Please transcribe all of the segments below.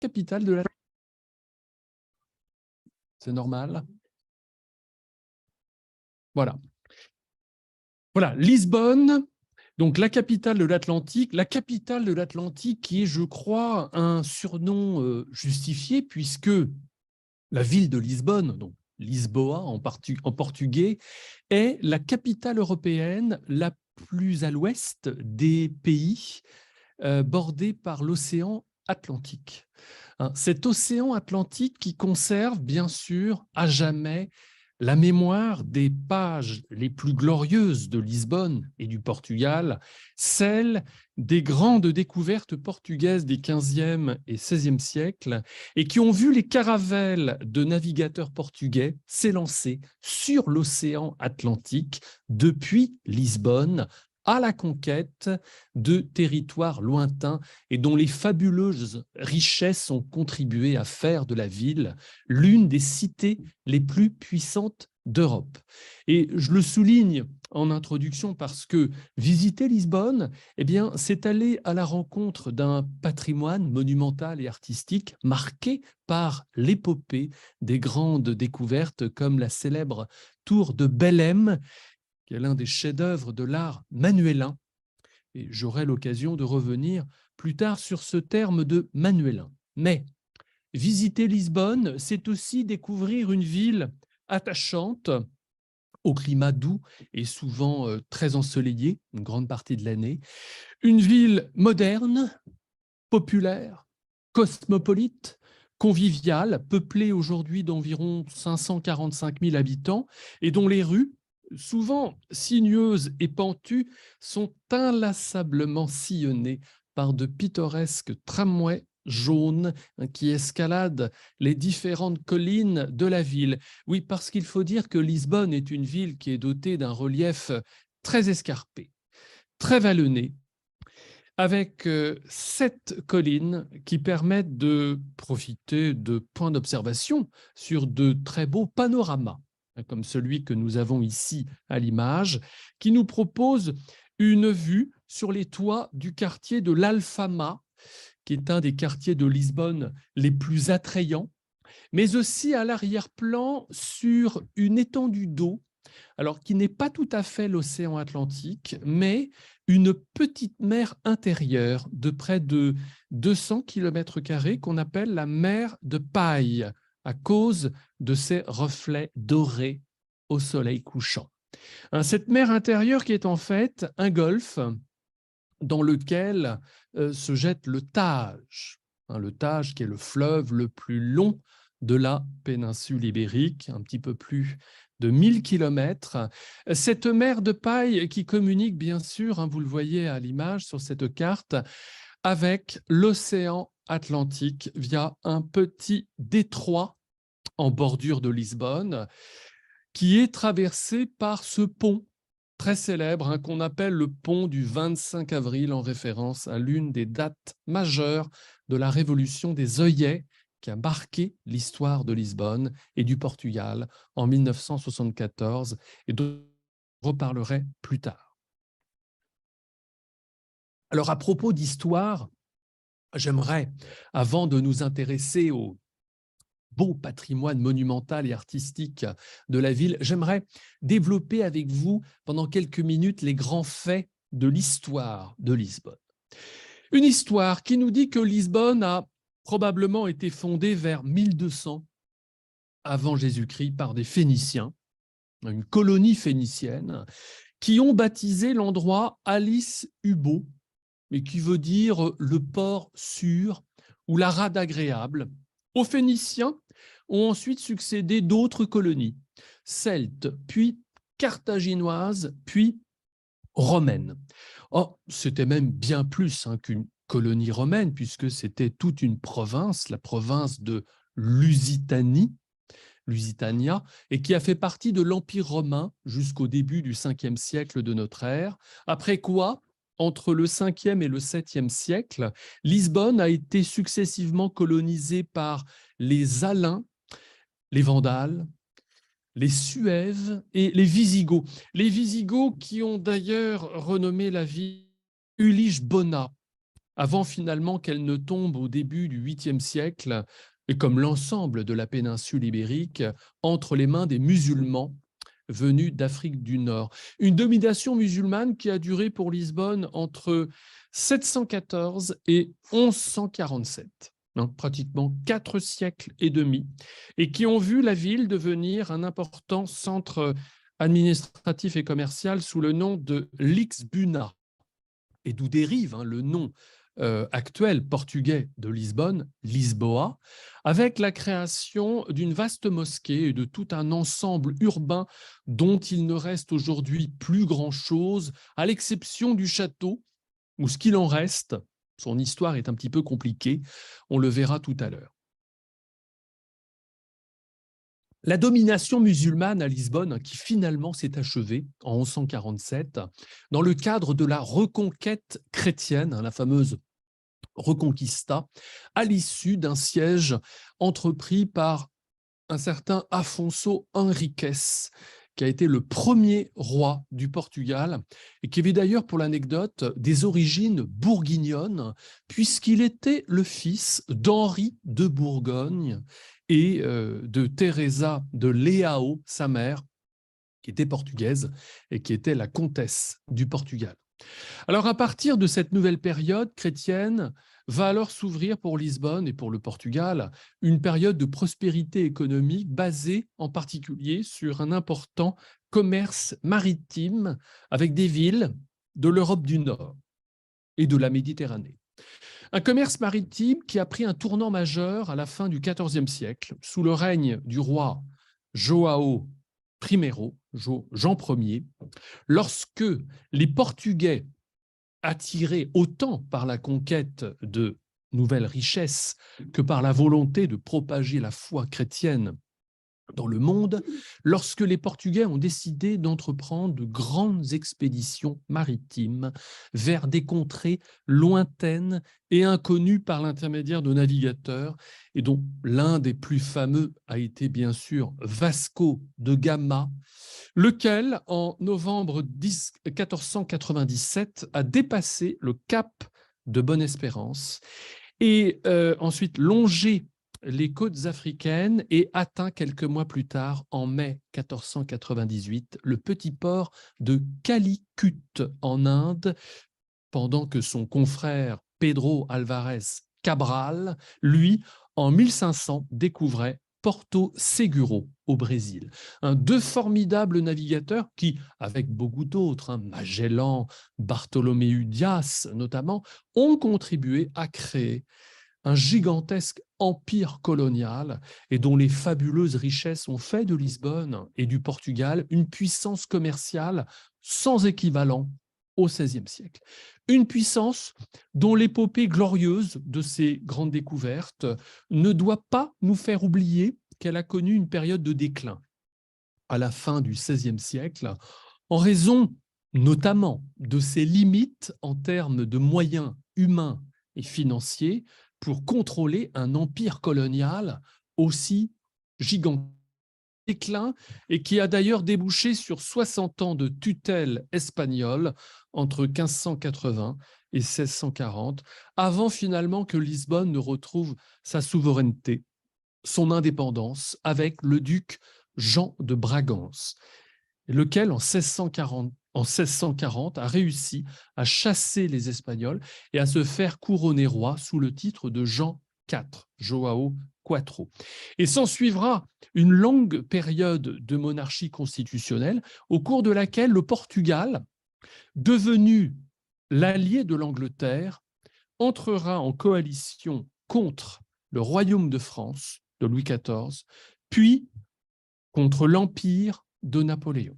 capitale de la... C'est normal. Voilà. Voilà, Lisbonne, donc la capitale de l'Atlantique qui est, je crois, un surnom justifié, puisque la ville de Lisbonne, donc Lisboa en portugais, est la capitale européenne la plus à l'ouest des pays bordés par l'océan Atlantique. Cet océan Atlantique qui conserve, bien sûr, à jamais la mémoire des pages les plus glorieuses de Lisbonne et du Portugal, celles des grandes découvertes portugaises des XVe et XVIe siècles, et qui ont vu les caravelles de navigateurs portugais s'élancer sur l'océan Atlantique depuis Lisbonne à la conquête de territoires lointains et dont les fabuleuses richesses ont contribué à faire de la ville l'une des cités les plus puissantes d'Europe. Et je le souligne en introduction parce que visiter Lisbonne, eh bien, c'est aller à la rencontre d'un patrimoine monumental et artistique marqué par l'épopée des grandes découvertes comme la célèbre tour de Belém, qui est l'un des chefs-d'œuvre de l'art manuélin. Et j'aurai l'occasion de revenir plus tard sur ce terme de manuélin. Mais visiter Lisbonne, c'est aussi découvrir une ville attachante, au climat doux et souvent très ensoleillé, une grande partie de l'année. Une ville moderne, populaire, cosmopolite, conviviale, peuplée aujourd'hui d'environ 545 000 habitants et dont les rues, souvent sinueuses et pentues, sont inlassablement sillonnées par de pittoresques tramways jaunes qui escaladent les différentes collines de la ville. Oui, parce qu'il faut dire que Lisbonne est une ville qui est dotée d'un relief très escarpé, très vallonné, avec 7 collines qui permettent de profiter de points d'observation sur de très beaux panoramas, comme celui que nous avons ici à l'image, qui nous propose une vue sur les toits du quartier de l'Alfama, qui est un des quartiers de Lisbonne les plus attrayants, mais aussi à l'arrière-plan sur une étendue d'eau, alors qui n'est pas tout à fait l'océan Atlantique, mais une petite mer intérieure de près de 200 km² qu'on appelle la mer de Paille, à cause de ses reflets dorés au soleil couchant. Cette mer intérieure qui est en fait un golfe dans lequel se jette le Tage. Le Tage qui est le fleuve le plus long de la péninsule ibérique, un petit peu plus de 1000 km. Cette mer de Paille qui communique bien sûr, vous le voyez à l'image sur cette carte, avec l'océan Atlantique via un petit détroit en bordure de Lisbonne qui est traversé par ce pont très célèbre qu'on appelle le pont du 25 avril en référence à l'une des dates majeures de la révolution des œillets qui a marqué l'histoire de Lisbonne et du Portugal en 1974 et dont je reparlerai plus tard. Alors à propos d'histoire, j'aimerais, avant de nous intéresser au beau patrimoine monumental et artistique de la ville, j'aimerais développer avec vous pendant quelques minutes les grands faits de l'histoire de Lisbonne. Une histoire qui nous dit que Lisbonne a probablement été fondée vers 1200 avant Jésus-Christ par des Phéniciens, une colonie phénicienne, qui ont baptisé l'endroit Alice Ubo, mais qui veut dire le port sûr ou la rade agréable. Aux Phéniciens ont ensuite succédé d'autres colonies, celtes, puis carthaginoises, puis romaines. Oh, c'était même bien plus qu'une colonie romaine, puisque c'était toute une province, la province de Lusitanie, Lusitania, et qui a fait partie de l'Empire romain jusqu'au début du 5e siècle de notre ère, après quoi, entre le 5e et le 7e siècle, Lisbonne a été successivement colonisée par les Alains, les Vandales, les Suèves et les Visigoths. Les Visigoths qui ont d'ailleurs renommé la ville Ulige Bona, avant finalement qu'elle ne tombe au début du 8e siècle, et comme l'ensemble de la péninsule ibérique, entre les mains des musulmans venus d'Afrique du Nord. Une domination musulmane qui a duré pour Lisbonne entre 714 et 1147, pratiquement 4 siècles et demi, et qui ont vu la ville devenir un important centre administratif et commercial sous le nom de Lisbona, et d'où dérive le nom actuel portugais de Lisbonne, Lisboa, avec la création d'une vaste mosquée et de tout un ensemble urbain dont il ne reste aujourd'hui plus grand-chose, à l'exception du château, ou ce qu'il en reste. Son histoire est un petit peu compliquée, on le verra tout à l'heure. La domination musulmane à Lisbonne, qui finalement s'est achevée en 1147, dans le cadre de la reconquête chrétienne, la fameuse Reconquista, à l'issue d'un siège entrepris par un certain Afonso Henriques, qui a été le premier roi du Portugal, et qui avait d'ailleurs, pour l'anecdote, des origines bourguignonnes, puisqu'il était le fils d'Henri de Bourgogne et de Teresa de Leão, sa mère, qui était portugaise et qui était la comtesse du Portugal. Alors, à partir de cette nouvelle période chrétienne, va alors s'ouvrir pour Lisbonne et pour le Portugal une période de prospérité économique basée en particulier sur un important commerce maritime avec des villes de l'Europe du Nord et de la Méditerranée. Un commerce maritime qui a pris un tournant majeur à la fin du XIVe siècle, sous le règne du roi João I, Jean Ier, lorsque les Portugais, attirés autant par la conquête de nouvelles richesses que par la volonté de propager la foi chrétienne dans le monde, lorsque les Portugais ont décidé d'entreprendre de grandes expéditions maritimes vers des contrées lointaines et inconnues par l'intermédiaire de navigateurs, et dont l'un des plus fameux a été bien sûr Vasco de Gama, lequel, en novembre 1497, a dépassé le cap de Bonne-Espérance et ensuite longé les côtes africaines et atteint quelques mois plus tard, en mai 1498, le petit port de Calicut en Inde, pendant que son confrère Pedro Alvarez Cabral, lui, en 1500, découvrait Porto Seguro au Brésil. Deux formidables navigateurs qui, avec beaucoup d'autres, Magellan, Bartholoméu Dias notamment, ont contribué à créer un gigantesque empire colonial et dont les fabuleuses richesses ont fait de Lisbonne et du Portugal une puissance commerciale sans équivalent au XVIe siècle. Une puissance dont l'épopée glorieuse de ces grandes découvertes ne doit pas nous faire oublier qu'elle a connu une période de déclin à la fin du XVIe siècle, en raison notamment de ses limites en termes de moyens humains et financiers pour contrôler un empire colonial aussi gigantesque, déclin, et qui a d'ailleurs débouché sur 60 ans de tutelle espagnole entre 1580 et 1640, avant finalement que Lisbonne ne retrouve sa souveraineté, son indépendance, avec le duc Jean de Bragance, lequel, en 1640, a réussi à chasser les Espagnols et à se faire couronner roi sous le titre de Jean IV, João IV. Et s'ensuivra une longue période de monarchie constitutionnelle au cours de laquelle le Portugal, devenu l'allié de l'Angleterre, entrera en coalition contre le royaume de France de Louis XIV, puis contre l'empire de Napoléon.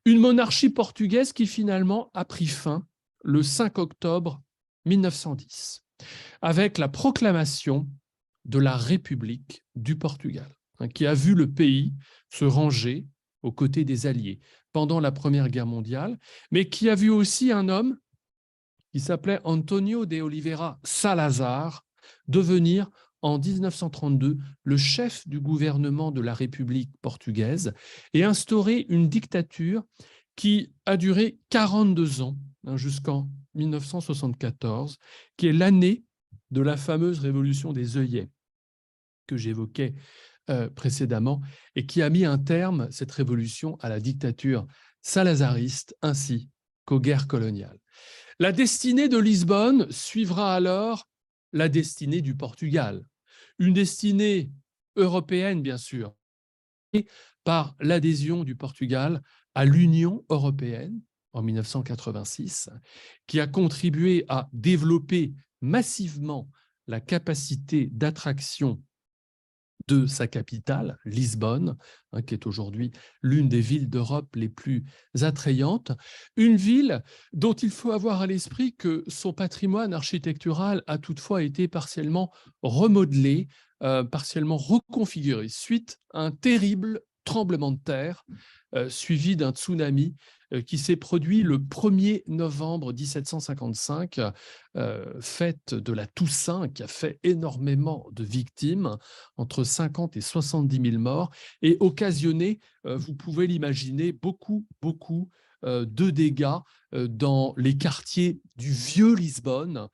Une monarchie portugaise qui finalement a pris fin le 5 octobre 1910, avec la proclamation de la République du Portugal, qui a vu le pays se ranger aux côtés des Alliés pendant la Première Guerre mondiale, mais qui a vu aussi un homme qui s'appelait António de Oliveira Salazar devenir en 1932 le chef du gouvernement de la République portugaise et instaurer une dictature qui a duré 42 ans, jusqu'en 1974, qui est l'année de la fameuse révolution des œillets que j'évoquais précédemment et qui a mis un terme, cette révolution, à la dictature salazariste ainsi qu'aux guerres coloniales. La destinée de Lisbonne suivra alors la destinée du Portugal, une destinée européenne bien sûr, par l'adhésion du Portugal à l'Union européenne en 1986, qui a contribué à développer massivement la capacité d'attraction de sa capitale, Lisbonne, qui est aujourd'hui l'une des villes d'Europe les plus attrayantes. Une ville dont il faut avoir à l'esprit que son patrimoine architectural a toutefois été partiellement remodelé, partiellement reconfiguré, suite à un terrible tremblement de terre suivi d'un tsunami qui s'est produit le 1er novembre 1755, fête de la Toussaint, qui a fait énormément de victimes, entre 50 et 70 000 morts, et occasionné, vous pouvez l'imaginer, beaucoup de dégâts dans les quartiers du vieux Lisbonne,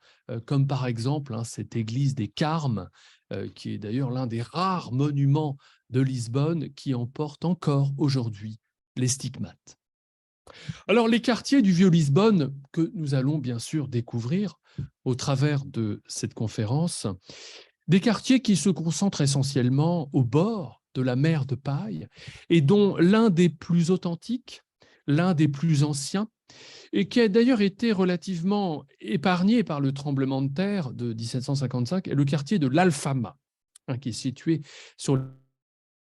comme par exemple cette église des Carmes, qui est d'ailleurs l'un des rares monuments de Lisbonne qui en porte encore aujourd'hui les stigmates. Alors, les quartiers du Vieux-Lisbonne, que nous allons bien sûr découvrir au travers de cette conférence, des quartiers qui se concentrent essentiellement au bord de la mer de Paille et dont l'un des plus authentiques, l'un des plus anciens, et qui a d'ailleurs été relativement épargné par le tremblement de terre de 1755, est le quartier de l'Alfama, qui est situé sur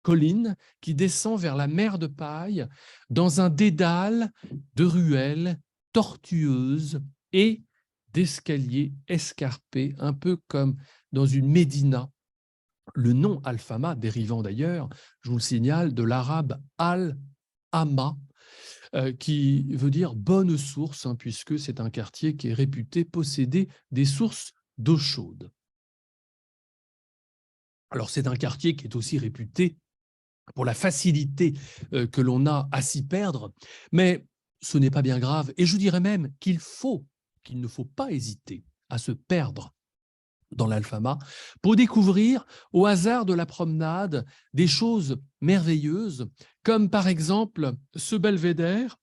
colline qui descend vers la mer de Paille dans un dédale de ruelles tortueuses et d'escaliers escarpés, un peu comme dans une médina. Le nom Alfama dérivant d'ailleurs, je vous le signale, de l'arabe al-Hama, qui veut dire bonne source, puisque c'est un quartier qui est réputé posséder des sources d'eau chaude. Alors c'est un quartier qui est aussi réputé pour la facilité que l'on a à s'y perdre, mais ce n'est pas bien grave. Et je dirais même qu'il ne faut pas hésiter à se perdre dans l'Alfama pour découvrir au hasard de la promenade des choses merveilleuses, comme par exemple ce belvédère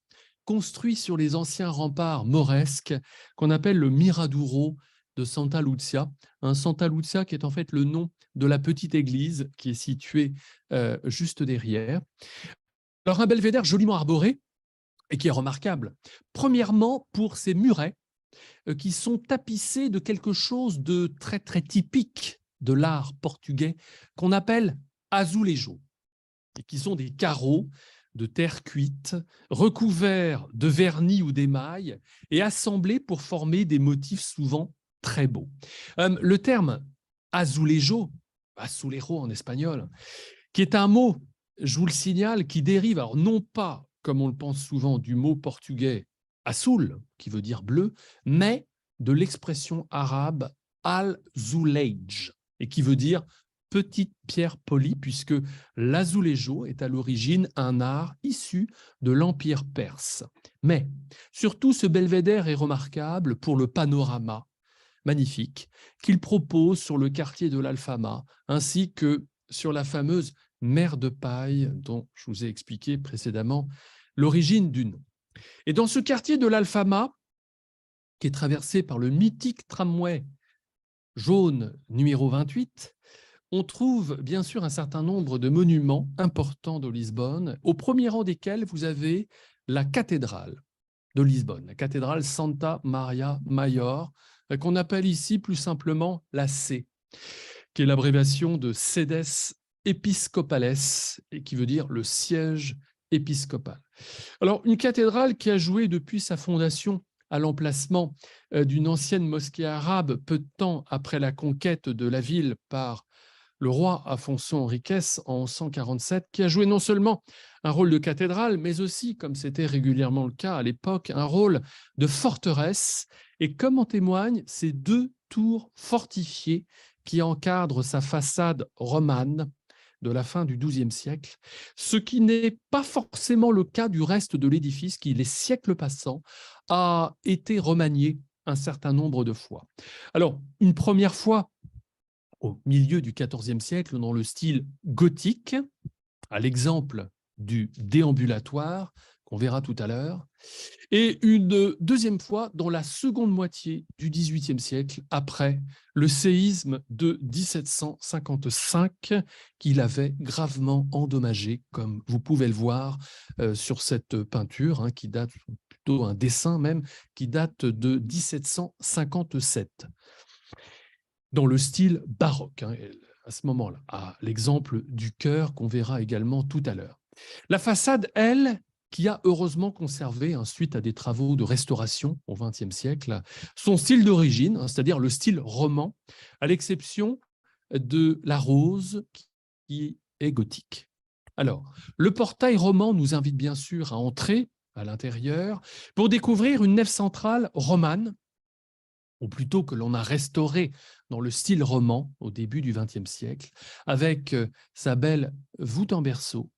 construit sur les anciens remparts mauresques qu'on appelle le Miradouro de Santa Lucia. Santa Lucia qui est en fait le nom de la petite église qui est située juste derrière. Alors un belvédère joliment arboré et qui est remarquable, premièrement pour ses murets qui sont tapissés de quelque chose de très très typique de l'art portugais qu'on appelle azulejo, et qui sont des carreaux de terre cuite, recouverts de vernis ou d'émail et assemblés pour former des motifs souvent très beaux. Le terme azulejo, azulejos en espagnol, qui est un mot, je vous le signale, qui dérive, alors non pas, comme on le pense souvent, du mot portugais azul, qui veut dire bleu, mais de l'expression arabe al-zulej, et qui veut dire petite pierre polie, puisque l'azulejo est à l'origine un art issu de l'Empire perse. Mais surtout, ce belvédère est remarquable pour le panorama magnifique qu'il propose sur le quartier de l'Alfama, ainsi que sur la fameuse mer de Paille dont je vous ai expliqué précédemment l'origine du nom. Et dans ce quartier de l'Alfama, qui est traversé par le mythique tramway jaune numéro 28, on trouve bien sûr un certain nombre de monuments importants de Lisbonne, au premier rang desquels vous avez la cathédrale de Lisbonne, la cathédrale Santa Maria Maior, qu'on appelle ici plus simplement la C, qui est l'abréviation de Sedes Episcopales, et qui veut dire le siège épiscopal. Alors, une cathédrale qui a joué depuis sa fondation à l'emplacement d'une ancienne mosquée arabe peu de temps après la conquête de la ville par le roi Afonso Henriques en 1147, qui a joué non seulement un rôle de cathédrale, mais aussi, comme c'était régulièrement le cas à l'époque, un rôle de forteresse, et comme en témoignent ces deux tours fortifiées qui encadrent sa façade romane de la fin du XIIe siècle, ce qui n'est pas forcément le cas du reste de l'édifice qui, les siècles passants, a été remanié un certain nombre de fois. Alors, une première fois au milieu du XIVe siècle dans le style gothique, à l'exemple du déambulatoire qu'on verra tout à l'heure, et une deuxième fois dans la seconde moitié du XVIIIe siècle, après le séisme de 1755 qu'il avait gravement endommagé, comme vous pouvez le voir sur cette peinture, hein, qui date, plutôt un dessin même, qui date de 1757, dans le style baroque, hein, à ce moment-là, à l'exemple du chœur qu'on verra également tout à l'heure. La façade, elle, qui a heureusement conservé, hein, suite à des travaux de restauration au XXe siècle, son style d'origine, hein, c'est-à-dire le style roman, à l'exception de la rose qui est gothique. Alors, le portail roman nous invite bien sûr à entrer à l'intérieur pour découvrir une nef centrale romane, ou plutôt que l'on a restaurée dans le style roman au début du XXe siècle, avec sa belle voûte en berceau,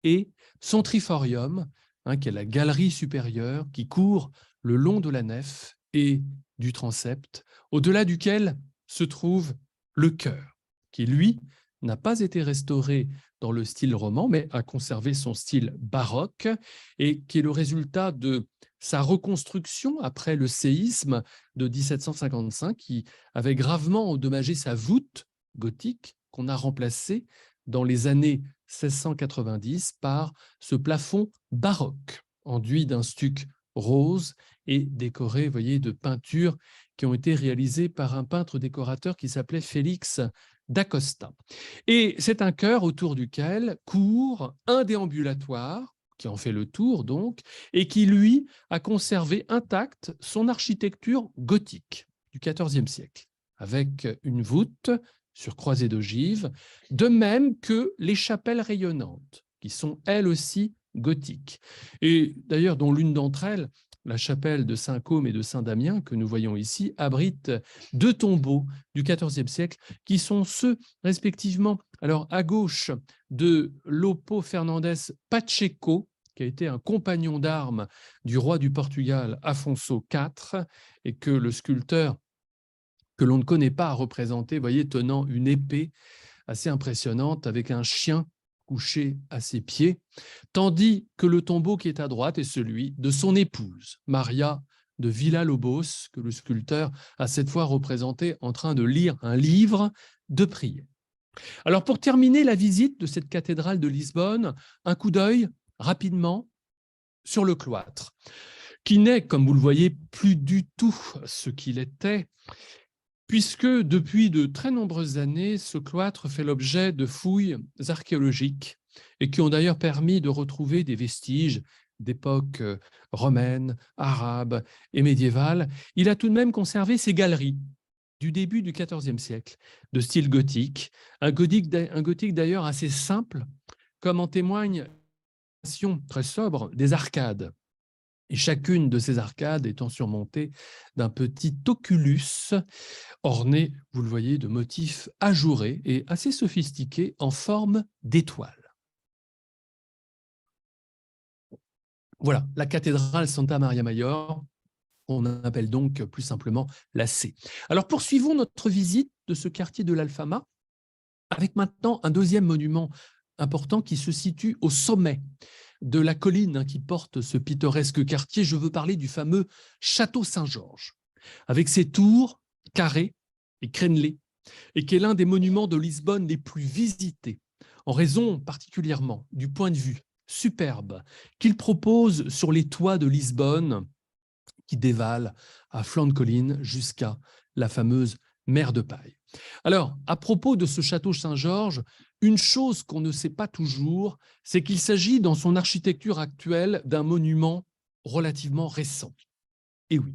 et son triforium, hein, qui est la galerie supérieure qui court le long de la nef et du transept, au-delà duquel se trouve le chœur, qui, lui, n'a pas été restauré dans le style roman, mais a conservé son style baroque, et qui est le résultat de sa reconstruction après le séisme de 1755, qui avait gravement endommagé sa voûte gothique, qu'on a remplacée dans les années 1690 par ce plafond baroque, enduit d'un stuc rose et décoré, vous voyez, de peintures qui ont été réalisées par un peintre décorateur qui s'appelait Félix d'Acosta. Et c'est un chœur autour duquel court un déambulatoire, qui en fait le tour donc, et qui, lui, a conservé intacte son architecture gothique du XIVe siècle, avec une voûte sur croisée d'ogives, de même que les chapelles rayonnantes, qui sont elles aussi gothiques. Et d'ailleurs, dont l'une d'entre elles, la chapelle de Saint-Côme et de Saint-Damien, que nous voyons ici, abrite deux tombeaux du XIVe siècle, qui sont ceux, respectivement, alors à gauche, de Lopo Fernandes Pacheco, qui a été un compagnon d'armes du roi du Portugal, Afonso IV, et que le sculpteur que l'on ne connaît pas a représenté, voyez, tenant une épée assez impressionnante avec un chien couché à ses pieds, tandis que le tombeau qui est à droite est celui de son épouse, Maria de Villa-Lobos, que le sculpteur a cette fois représenté en train de lire un livre de prière. Alors, pour terminer la visite de cette cathédrale de Lisbonne, un coup d'œil rapidement sur le cloître, qui n'est, comme vous le voyez, plus du tout ce qu'il était, puisque depuis de très nombreuses années, ce cloître fait l'objet de fouilles archéologiques et qui ont d'ailleurs permis de retrouver des vestiges d'époque romaine, arabe et médiévale. Il a tout de même conservé ses galeries du début du XIVe siècle, de style gothique, un gothique d'ailleurs assez simple, comme en témoigne la très sobre des arcades. Et chacune de ces arcades étant surmontée d'un petit oculus orné, vous le voyez, de motifs ajourés et assez sophistiqués en forme d'étoile. Voilà, la cathédrale Santa Maria Mayor, on appelle donc plus simplement la C. Alors poursuivons notre visite de ce quartier de l'Alfama avec maintenant un deuxième monument important qui se situe au sommet de la colline qui porte ce pittoresque quartier. Je veux parler du fameux Château Saint-Georges, avec ses tours carrées et crénelées, et qui est l'un des monuments de Lisbonne les plus visités, en raison particulièrement du point de vue superbe qu'il propose sur les toits de Lisbonne, qui dévalent à flanc de colline jusqu'à la fameuse mer de Paille. Alors, à propos de ce château Saint-Georges, une chose qu'on ne sait pas toujours, c'est qu'il s'agit dans son architecture actuelle d'un monument relativement récent. Et oui,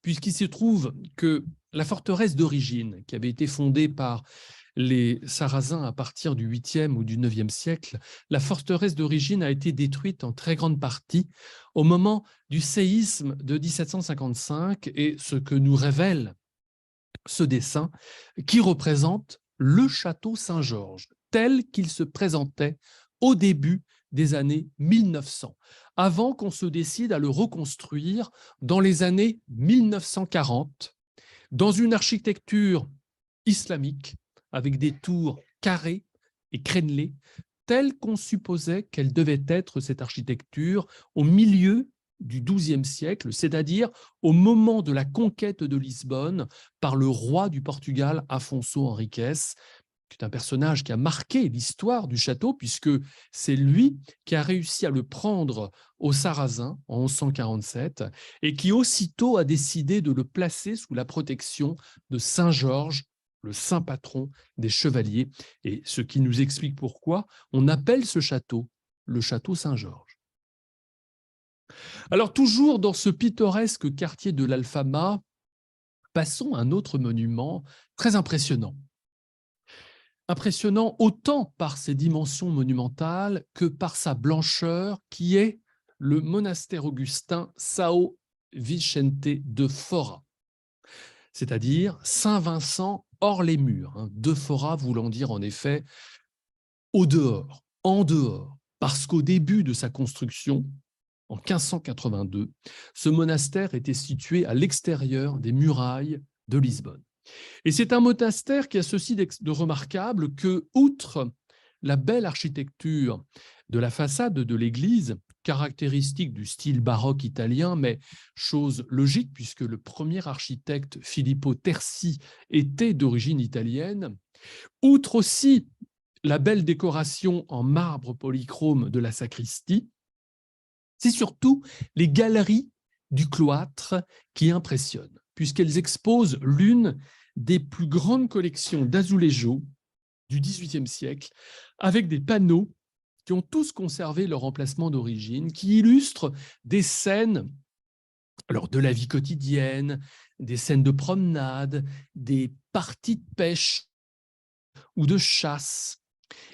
puisqu'il se trouve que la forteresse d'origine, qui avait été fondée par les Sarrasins à partir du 8e ou du 9e siècle, la forteresse d'origine a été détruite en très grande partie au moment du séisme de 1755, et ce que nous révèle ce dessin qui représente le château Saint-Georges tel qu'il se présentait au début des années 1900, avant qu'on se décide à le reconstruire dans les années 1940, dans une architecture islamique, avec des tours carrées et crénelées, telle qu'on supposait qu'elle devait être cette architecture au milieu du XIIe siècle, c'est-à-dire au moment de la conquête de Lisbonne par le roi du Portugal, Afonso Henriques, qui est un personnage qui a marqué l'histoire du château, puisque c'est lui qui a réussi à le prendre aux Sarrasins en 1147 et qui aussitôt a décidé de le placer sous la protection de Saint Georges, le saint patron des chevaliers, et ce qui nous explique pourquoi on appelle ce château le château Saint-Georges. Alors toujours dans ce pittoresque quartier de l'Alfama, passons à un autre monument très impressionnant. Impressionnant autant par ses dimensions monumentales que par sa blancheur, qui est le monastère augustin São Vicente de Fora, c'est-à-dire Saint-Vincent hors les murs, de Fora voulant dire en effet au dehors, en dehors, parce qu'au début de sa construction, en 1582, ce monastère était situé à l'extérieur des murailles de Lisbonne. Et c'est un monastère qui a ceci de remarquable que, outre la belle architecture de la façade de l'église, caractéristique du style baroque italien, mais chose logique puisque le premier architecte Filippo Terzi était d'origine italienne, outre aussi la belle décoration en marbre polychrome de la sacristie, c'est surtout les galeries du cloître qui impressionnent, puisqu'elles exposent l'une des plus grandes collections d'azulejo du XVIIIe siècle, avec des panneaux qui ont tous conservé leur emplacement d'origine, qui illustrent des scènes alors, de la vie quotidienne, des scènes de promenade, des parties de pêche ou de chasse.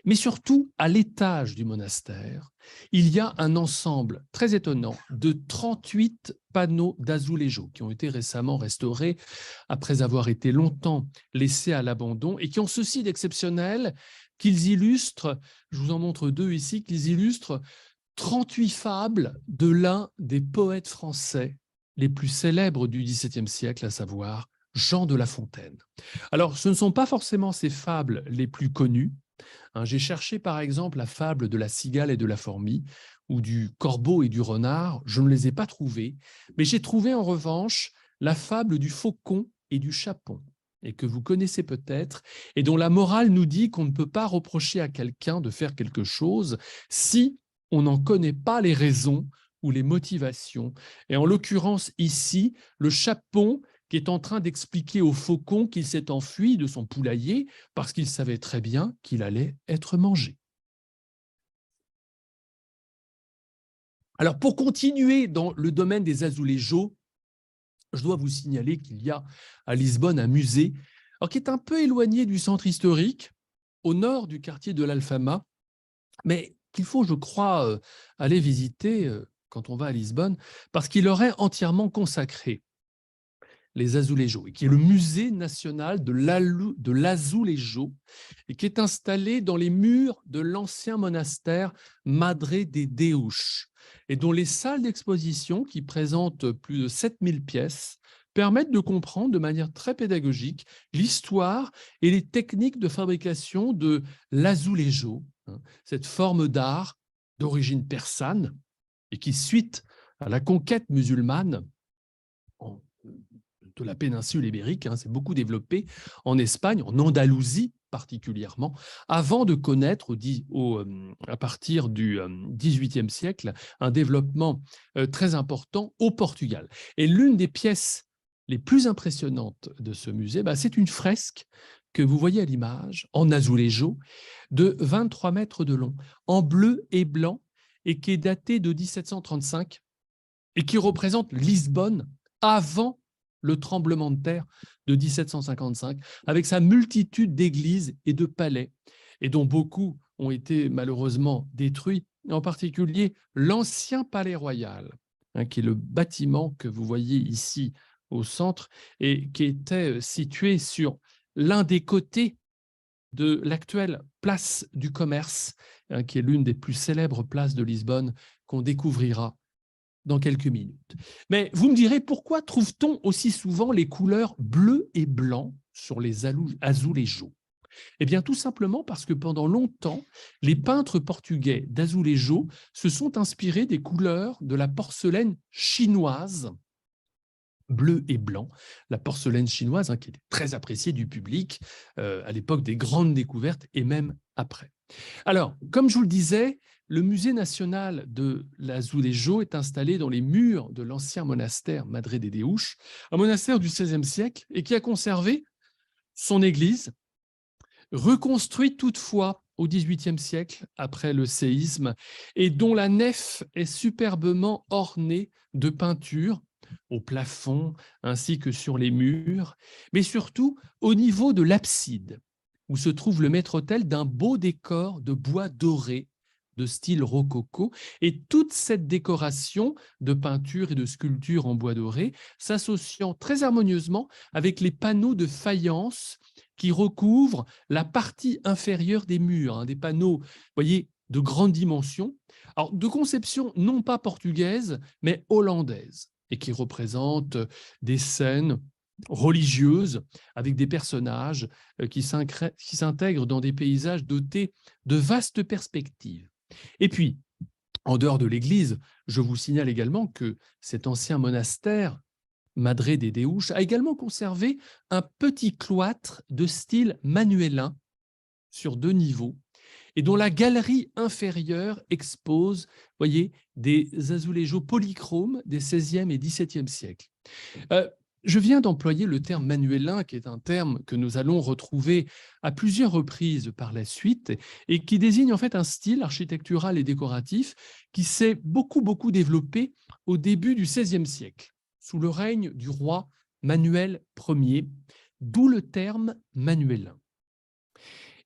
Mais surtout, à l'étage du monastère, il y a un ensemble très étonnant de 38 panneaux d'azulejo qui ont été récemment restaurés après avoir été longtemps laissés à l'abandon et qui ont ceci d'exceptionnel qu'ils illustrent, je vous en montre deux ici, qu'ils illustrent 38 fables de l'un des poètes français les plus célèbres du XVIIe siècle, à savoir Jean de La Fontaine. Alors, ce ne sont pas forcément ces fables les plus connues. J'ai cherché par exemple la fable de la cigale et de la fourmi ou du corbeau et du renard, je ne les ai pas trouvées, mais j'ai trouvé en revanche la fable du faucon et du chapon, et que vous connaissez peut-être, et dont la morale nous dit qu'on ne peut pas reprocher à quelqu'un de faire quelque chose si on n'en connaît pas les raisons ou les motivations. Et en l'occurrence ici, le chapon qui est en train d'expliquer au faucon qu'il s'est enfui de son poulailler parce qu'il savait très bien qu'il allait être mangé. Alors, pour continuer dans le domaine des azulejos, je dois vous signaler qu'il y a à Lisbonne un musée alors, qui est un peu éloigné du centre historique, au nord du quartier de l'Alfama, mais qu'il faut, je crois, aller visiter quand on va à Lisbonne, parce qu'il leur est entièrement consacré, les azulejos, et qui est le musée national de l'azulejo, et qui est installé dans les murs de l'ancien monastère Madre de Deus, et dont les salles d'exposition, qui présentent plus de 7000 pièces, permettent de comprendre de manière très pédagogique l'histoire et les techniques de fabrication de l'azulejo, cette forme d'art d'origine persane, et qui, suite à la conquête musulmane de la péninsule ibérique, s'est beaucoup développé en Espagne, en Andalousie particulièrement, avant de connaître à partir du XVIIIe siècle un développement très important au Portugal. Et l'une des pièces les plus impressionnantes de ce musée, c'est une fresque que vous voyez à l'image, en azulejo, de 23 mètres de long, en bleu et blanc, et qui est datée de 1735, et qui représente Lisbonne avant le tremblement de terre de 1755, avec sa multitude d'églises et de palais, et dont beaucoup ont été malheureusement détruits, en particulier l'ancien palais royal, qui est le bâtiment que vous voyez ici au centre, et qui était situé sur l'un des côtés de l'actuelle place du commerce, hein, qui est l'une des plus célèbres places de Lisbonne, qu'on découvrira dans quelques minutes. Mais vous me direz, pourquoi trouve-t-on aussi souvent les couleurs bleu et blanc sur les azulejos? Eh bien, tout simplement parce que pendant longtemps, les peintres portugais d'azulejo se sont inspirés des couleurs de la porcelaine chinoise, bleu et blanc, la porcelaine chinoise, hein, qui était très appréciée du public à l'époque des grandes découvertes et même après. Alors, comme je vous le disais, le musée national de l'Azulejo est installé dans les murs de l'ancien monastère Madre de Deus, un monastère du XVIe siècle et qui a conservé son église, reconstruite toutefois au XVIIIe siècle après le séisme et dont la nef est superbement ornée de peintures au plafond ainsi que sur les murs, mais surtout au niveau de l'abside, où se trouve le maître-autel d'un beau décor de bois doré de style rococo, et toute cette décoration de peinture et de sculpture en bois doré s'associant très harmonieusement avec les panneaux de faïence qui recouvrent la partie inférieure des murs, hein, des panneaux, vous voyez, de grande dimension, alors de conception non pas portugaise, mais hollandaise, et qui représentent des scènes religieuses avec des personnages qui s'intègrent dans des paysages dotés de vastes perspectives. Et puis, en dehors de l'église, je vous signale également que cet ancien monastère, Madre de Deus, a également conservé un petit cloître de style manuélin sur 2 niveaux et dont la galerie inférieure expose, voyez, des azulejos polychromes des XVIe et XVIIe siècles. Je viens d'employer le terme manuélin, qui est un terme que nous allons retrouver à plusieurs reprises par la suite et qui désigne en fait un style architectural et décoratif qui s'est beaucoup développé au début du XVIe siècle, sous le règne du roi Manuel Ier, d'où le terme manuélin.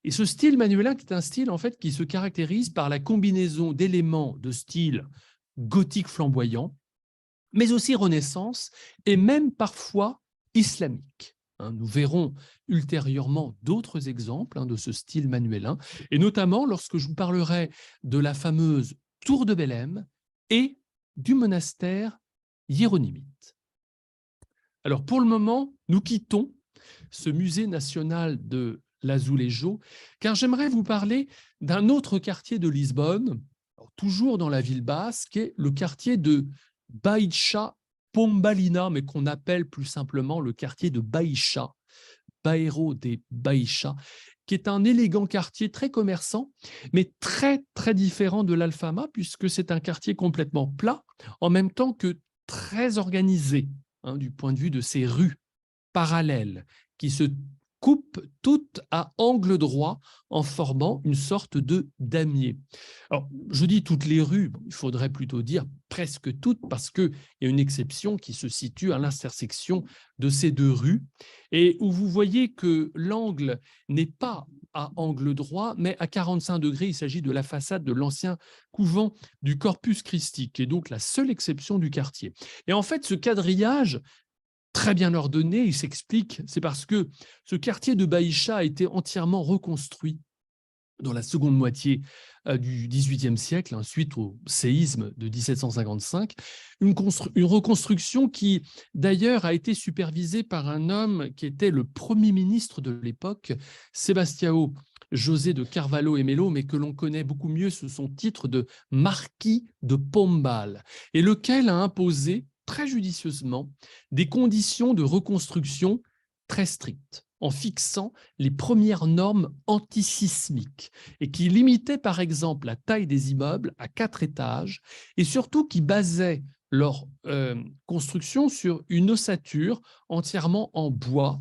Et ce style manuélin est un style en fait qui se caractérise par la combinaison d'éléments de style gothique flamboyant, mais aussi Renaissance et même parfois islamique. Nous verrons ultérieurement d'autres exemples de ce style manuélin, et notamment lorsque je vous parlerai de la fameuse tour de Belém et du monastère hiéronymite. Alors pour le moment, nous quittons ce musée national de l'Azulejo, car j'aimerais vous parler d'un autre quartier de Lisbonne, toujours dans la ville basque, qui est le quartier de Baixa Pombalina, mais qu'on appelle plus simplement le quartier de Baixa, Bairro de Baixa, qui est un élégant quartier très commerçant, mais très différent de l'Alfama, puisque c'est un quartier complètement plat, en même temps que très organisé, du point de vue de ses rues parallèles, qui se coupent toutes à angle droit en formant une sorte de damier. Alors, je dis toutes les rues, il faudrait plutôt dire presque toutes, parce qu'il y a une exception qui se situe à l'intersection de ces 2 rues, et où vous voyez que l'angle n'est pas à angle droit, mais à 45 degrés. Il s'agit de la façade de l'ancien couvent du Corpus Christi, qui est donc la seule exception du quartier. Et en fait, ce quadrillage très bien ordonné, il s'explique, c'est parce que ce quartier de Baixa a été entièrement reconstruit dans la seconde moitié du XVIIIe siècle, suite au séisme de 1755, une reconstruction qui d'ailleurs a été supervisée par un homme qui était le Premier ministre de l'époque, Sebastião José de Carvalho et Melo, mais que l'on connaît beaucoup mieux sous son titre de marquis de Pombal, et lequel a imposé très judicieusement des conditions de reconstruction très strictes, en fixant les premières normes antisismiques et qui limitaient par exemple la taille des immeubles à 4 étages et surtout qui basaient leur construction sur une ossature entièrement en bois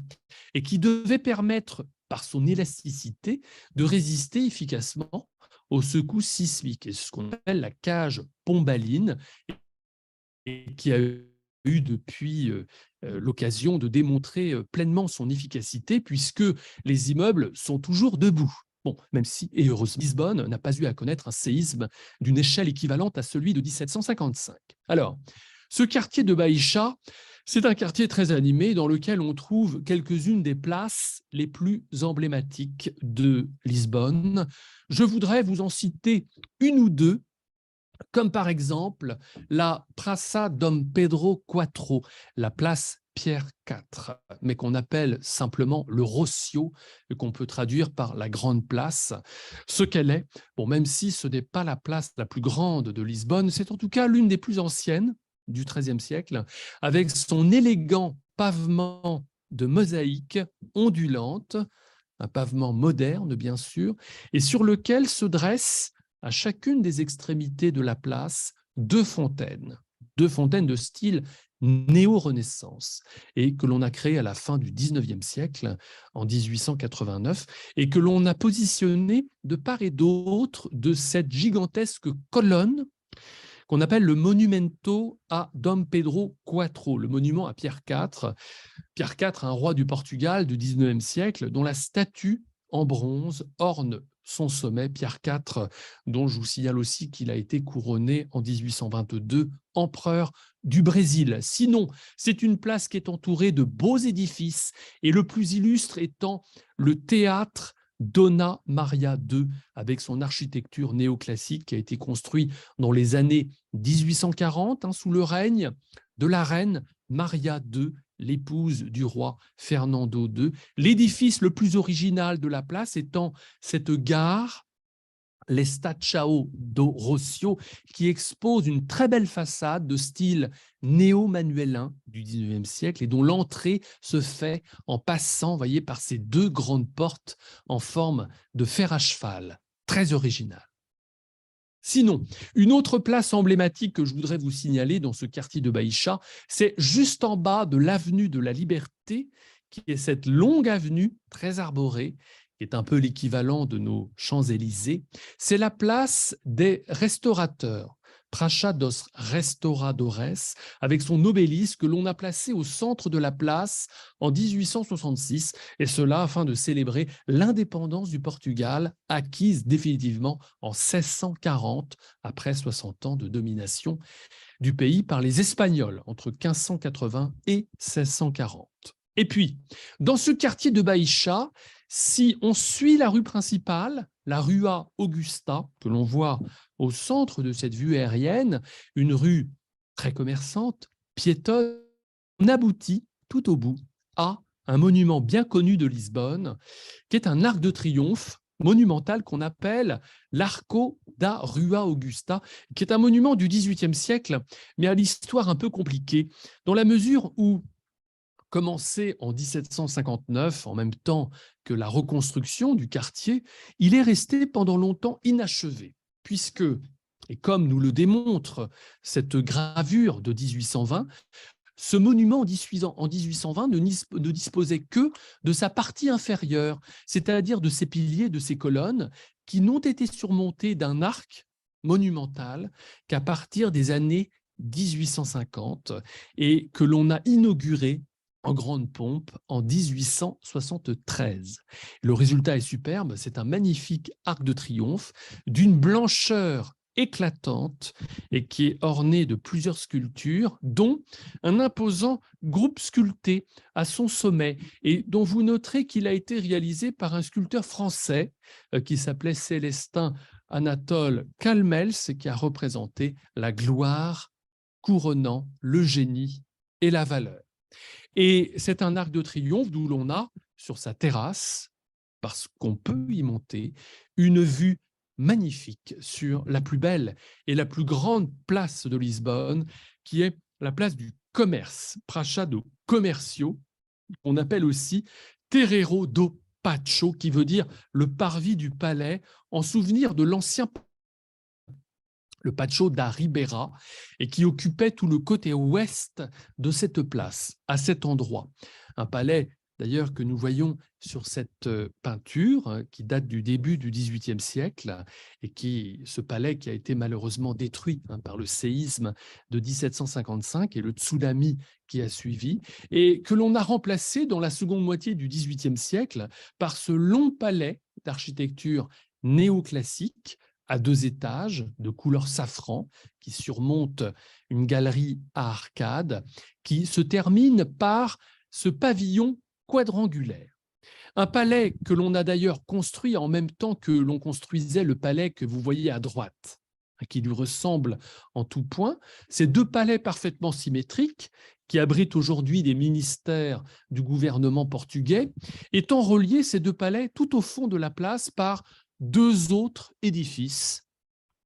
et qui devait permettre par son élasticité de résister efficacement aux secousses sismiques. Et c'est ce qu'on appelle la cage pombaline, et qui a eu depuis l'occasion de démontrer pleinement son efficacité, puisque les immeubles sont toujours debout. Bon, même si, et heureusement, Lisbonne n'a pas eu à connaître un séisme d'une échelle équivalente à celui de 1755. Alors, ce quartier de Baixa, C'est un quartier très animé dans lequel on trouve quelques-unes des places les plus emblématiques de Lisbonne. Je voudrais vous en citer une ou deux, comme par exemple la Praça Dom Pedro IV, la place Pierre IV, mais qu'on appelle simplement le Rocio, et qu'on peut traduire par la Grande Place. Ce qu'elle est, bon, même si ce n'est pas la place la plus grande de Lisbonne, c'est en tout cas l'une des plus anciennes du XIIIe siècle, avec son élégant pavement de mosaïque ondulante, un pavement moderne bien sûr, et sur lequel se dressent à chacune des extrémités de la place deux fontaines de style néo-renaissance, et que l'on a créées à la fin du XIXe siècle, en 1889, et que l'on a positionnées de part et d'autre de cette gigantesque colonne qu'on appelle le Monumento a Dom Pedro IV, le monument à Pierre IV. Pierre IV, un roi du Portugal du XIXe siècle, dont la statue en bronze orne son sommet, Pierre IV, dont je vous signale aussi qu'il a été couronné en 1822 empereur du Brésil. Sinon, c'est une place qui est entourée de beaux édifices, et le plus illustre étant le théâtre Dona Maria II, avec son architecture néoclassique qui a été construit dans les années 1840, sous le règne de la reine Maria II, l'épouse du roi Fernando II. L'édifice le plus original de la place étant cette gare, l'Estação do Rocio, qui expose une très belle façade de style néo-manuélin du XIXe siècle et dont l'entrée se fait en passant, voyez, par ces deux grandes portes en forme de fer à cheval, très original. Sinon, une autre place emblématique que je voudrais vous signaler dans ce quartier de Baïcha, c'est juste en bas de l'avenue de la Liberté, qui est cette longue avenue très arborée, qui est un peu l'équivalent de nos Champs-Élysées. C'est la place des restaurateurs, Praça dos Restauradores, avec son obélisque que l'on a placé au centre de la place en 1866, et cela afin de célébrer l'indépendance du Portugal, acquise définitivement en 1640, après 60 ans de domination du pays par les Espagnols, entre 1580 et 1640. Et puis, dans ce quartier de Baïcha, si on suit la rue principale, la Rua Augusta, que l'on voit au centre de cette vue aérienne, une rue très commerçante, piétonne, on aboutit tout au bout à un monument bien connu de Lisbonne, qui est un arc de triomphe monumental qu'on appelle l'Arco da Rua Augusta, qui est un monument du XVIIIe siècle, mais à l'histoire un peu compliquée, dans la mesure où, commencé en 1759, en même temps que la reconstruction du quartier, il est resté pendant longtemps inachevé, puisque, et comme nous le démontre cette gravure de 1820, ce monument en 1820 ne disposait que de sa partie inférieure, c'est-à-dire de ses piliers, de ses colonnes, qui n'ont été surmontés d'un arc monumental qu'à partir des années 1850 et que l'on a inauguré en grande pompe en 1873. Le résultat est superbe, c'est un magnifique arc de triomphe d'une blancheur éclatante et qui est orné de plusieurs sculptures, dont un imposant groupe sculpté à son sommet et dont vous noterez qu'il a été réalisé par un sculpteur français qui s'appelait Célestin Anatole Calmels, qui a représenté la gloire couronnant le génie et la valeur. Et c'est un arc de triomphe d'où l'on a, sur sa terrasse, parce qu'on peut y monter, une vue magnifique sur la plus belle et la plus grande place de Lisbonne, qui est la place du commerce, Praça do Comércio, qu'on appelle aussi Terreiro do Pacho, qui veut dire le parvis du palais, en souvenir de l'ancien le Pacho da Ribeira, et qui occupait tout le côté ouest de cette place, à cet endroit. Un palais, d'ailleurs, que nous voyons sur cette peinture, qui date du début du XVIIIe siècle, et ce palais qui a été malheureusement détruit par le séisme de 1755 et le tsunami qui a suivi, et que l'on a remplacé dans la seconde moitié du XVIIIe siècle par ce long palais d'architecture néoclassique, à 2 étages de couleur safran qui surmonte une galerie à arcades qui se termine par ce pavillon quadrangulaire. Un palais que l'on a d'ailleurs construit en même temps que l'on construisait le palais que vous voyez à droite, qui lui ressemble en tout point. Ces 2 palais parfaitement symétriques, qui abritent aujourd'hui des ministères du gouvernement portugais, étant reliés, ces 2 palais, tout au fond de la place par 2 autres édifices,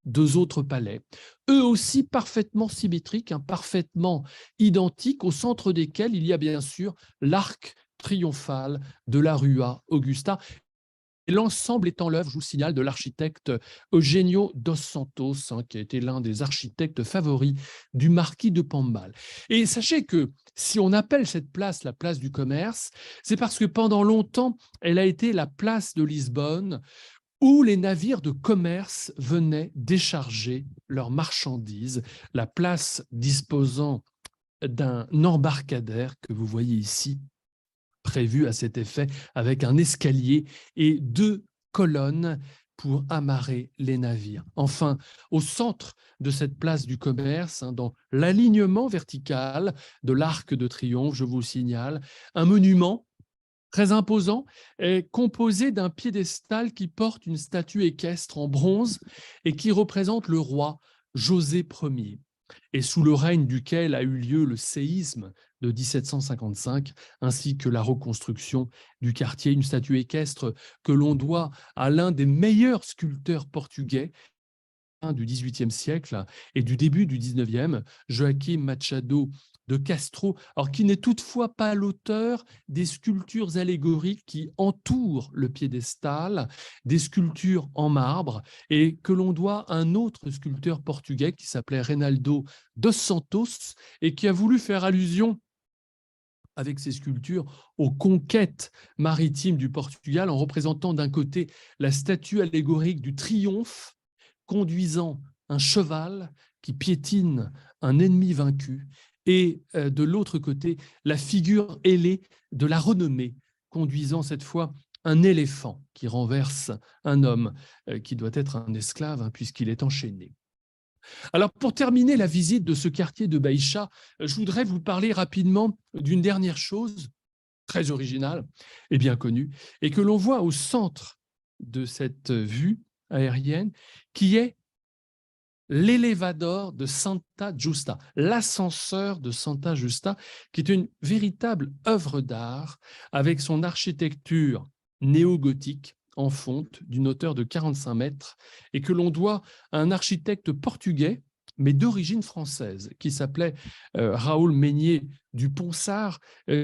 2 autres palais, eux aussi parfaitement symétriques, parfaitement identiques, au centre desquels il y a bien sûr l'arc triomphal de la Rua Augusta. L'ensemble étant l'œuvre, je vous signale, de l'architecte Eugenio dos Santos, qui a été l'un des architectes favoris du marquis de Pombal. Et sachez que si on appelle cette place la place du commerce, c'est parce que pendant longtemps, elle a été la place de Lisbonne où les navires de commerce venaient décharger leurs marchandises, la place disposant d'un embarcadère que vous voyez ici, prévu à cet effet, avec un escalier et 2 colonnes pour amarrer les navires. Enfin, au centre de cette place du commerce, dans l'alignement vertical de l'Arc de Triomphe, je vous signale, un monument très imposant est composé d'un piédestal qui porte une statue équestre en bronze et qui représente le roi José Ier, et sous le règne duquel a eu lieu le séisme de 1755, ainsi que la reconstruction du quartier, une statue équestre que l'on doit à l'un des meilleurs sculpteurs portugais du XVIIIe siècle et du début du XIXe, Joaquim Machado de Castro, alors qui n'est toutefois pas l'auteur des sculptures allégoriques qui entourent le piédestal, des sculptures en marbre, et que l'on doit à un autre sculpteur portugais qui s'appelait Reinaldo dos Santos et qui a voulu faire allusion avec ses sculptures aux conquêtes maritimes du Portugal en représentant d'un côté la statue allégorique du triomphe conduisant un cheval qui piétine un ennemi vaincu, et de l'autre côté, la figure ailée de la renommée, conduisant cette fois un éléphant qui renverse un homme qui doit être un esclave puisqu'il est enchaîné. Alors, pour terminer la visite de ce quartier de Baïcha, je voudrais vous parler rapidement d'une dernière chose très originale et bien connue, et que l'on voit au centre de cette vue aérienne, qui est l'Elevador de Santa Justa, l'ascenseur de Santa Justa, qui est une véritable œuvre d'art avec son architecture néo-gothique en fonte d'une hauteur de 45 mètres et que l'on doit à un architecte portugais, mais d'origine française, qui s'appelait Raoul Meignier du Ponsard,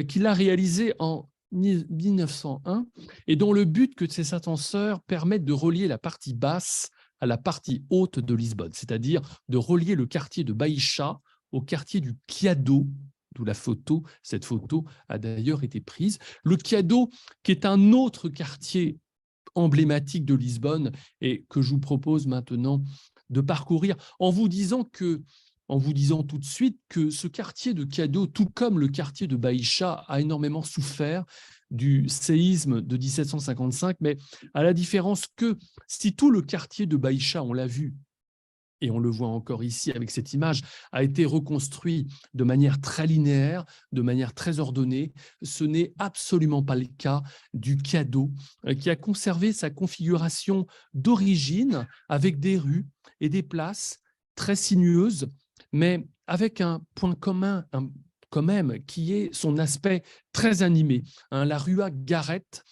qui l'a réalisé en 1901 et dont le but que ces ascenseurs permettent de relier la partie basse à la partie haute de Lisbonne, c'est-à-dire de relier le quartier de Baïcha au quartier du Chiado, d'où la photo. Cette photo a d'ailleurs été prise. Le Chiado, qui est un autre quartier emblématique de Lisbonne et que je vous propose maintenant de parcourir en vous disant tout de suite que ce quartier de Chiado, tout comme le quartier de Baïcha, a énormément souffert du séisme de 1755, mais à la différence que si tout le quartier de Baïcha, on l'a vu, et on le voit encore ici avec cette image, a été reconstruit de manière très linéaire, de manière très ordonnée, ce n'est absolument pas le cas du Chiado, qui a conservé sa configuration d'origine avec des rues et des places très sinueuses, mais avec un point commun quand même, qui est son aspect très animé. La Rua Garrett,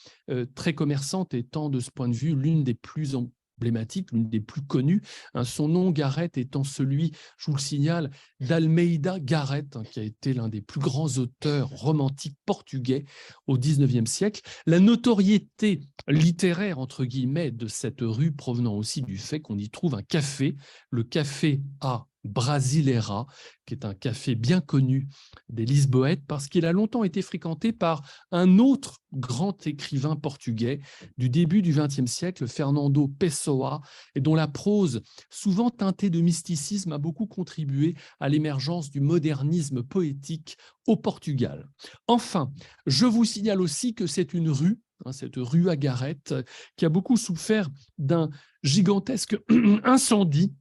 très commerçante, étant de ce point de vue l'une des plus emblématique, l'une des plus connues. Son nom, Garrett, étant celui, je vous le signale, d'Almeida Garrett, qui a été l'un des plus grands auteurs romantiques portugais au XIXe siècle. La notoriété littéraire, entre guillemets, de cette rue provenant aussi du fait qu'on y trouve un café, le café A Brasileira, qui est un café bien connu des Lisboètes, parce qu'il a longtemps été fréquenté par un autre grand écrivain portugais du début du XXe siècle, Fernando Pessoa, et dont la prose, souvent teintée de mysticisme, a beaucoup contribué à l'émergence du modernisme poétique au Portugal. Enfin, je vous signale aussi que c'est une rue, cette rue à Garrett, qui a beaucoup souffert d'un gigantesque incendie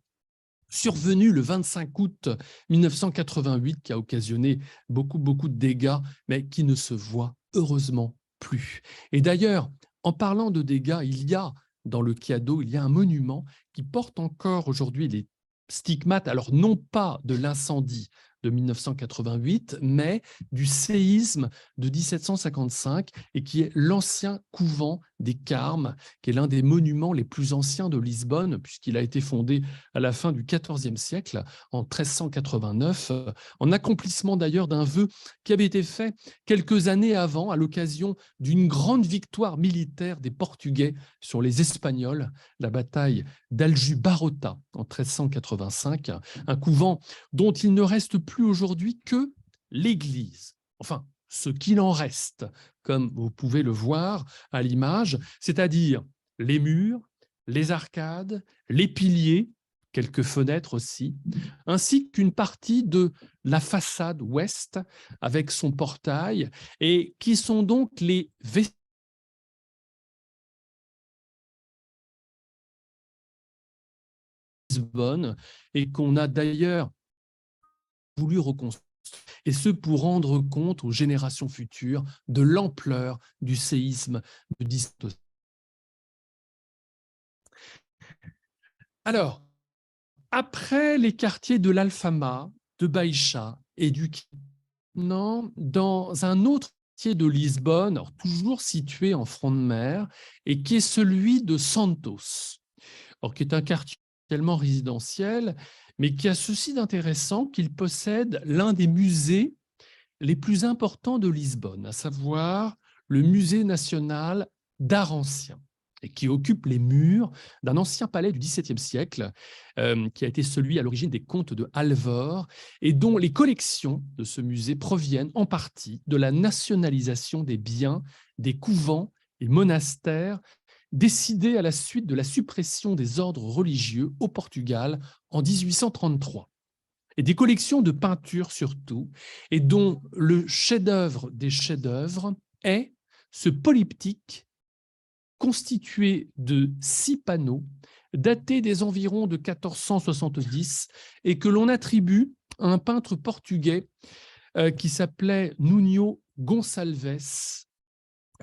survenu le 25 août 1988, qui a occasionné beaucoup de dégâts, mais qui ne se voit heureusement plus. Et d'ailleurs, en parlant de dégâts, il y a dans le Chiado, il y a un monument qui porte encore aujourd'hui les stigmates, alors non pas de l'incendie de 1988, mais du séisme de 1755, et qui est l'ancien couvent des Carmes, qui est l'un des monuments les plus anciens de Lisbonne, puisqu'il a été fondé à la fin du XIVe siècle, en 1389, en accomplissement d'ailleurs d'un vœu qui avait été fait quelques années avant, à l'occasion d'une grande victoire militaire des Portugais sur les Espagnols, la bataille d'Aljubarrota en 1385, un couvent dont il ne reste plus aujourd'hui que l'église. Enfin, ce qu'il en reste, comme vous pouvez le voir à l'image, c'est-à-dire les murs, les arcades, les piliers, quelques fenêtres aussi, ainsi qu'une partie de la façade ouest avec son portail, et qui sont donc les vestiges de Lisbonne, et qu'on a d'ailleurs voulu reconstruire, et ce pour rendre compte aux générations futures de l'ampleur du séisme de 17. Alors, après les quartiers de l'Alfama, de Baïcha et du Quinanan, dans un autre quartier de Lisbonne, alors toujours situé en front de mer, et qui est celui de Santos, alors, qui est un quartier tellement résidentiel, mais qui a ceci d'intéressant qu'il possède l'un des musées les plus importants de Lisbonne, à savoir le Musée national d'art ancien, et qui occupe les murs d'un ancien palais du XVIIe siècle, qui a été celui à l'origine des comtes de Alvor, et dont les collections de ce musée proviennent en partie de la nationalisation des biens des couvents et monastères décidés à la suite de la suppression des ordres religieux au Portugal en 1833. Et des collections de peintures surtout, et dont le chef-d'œuvre des chefs-d'œuvre est ce polyptyque constitué de 6 panneaux datés des environs de 1470 et que l'on attribue à un peintre portugais qui s'appelait Nuno Gonçalves,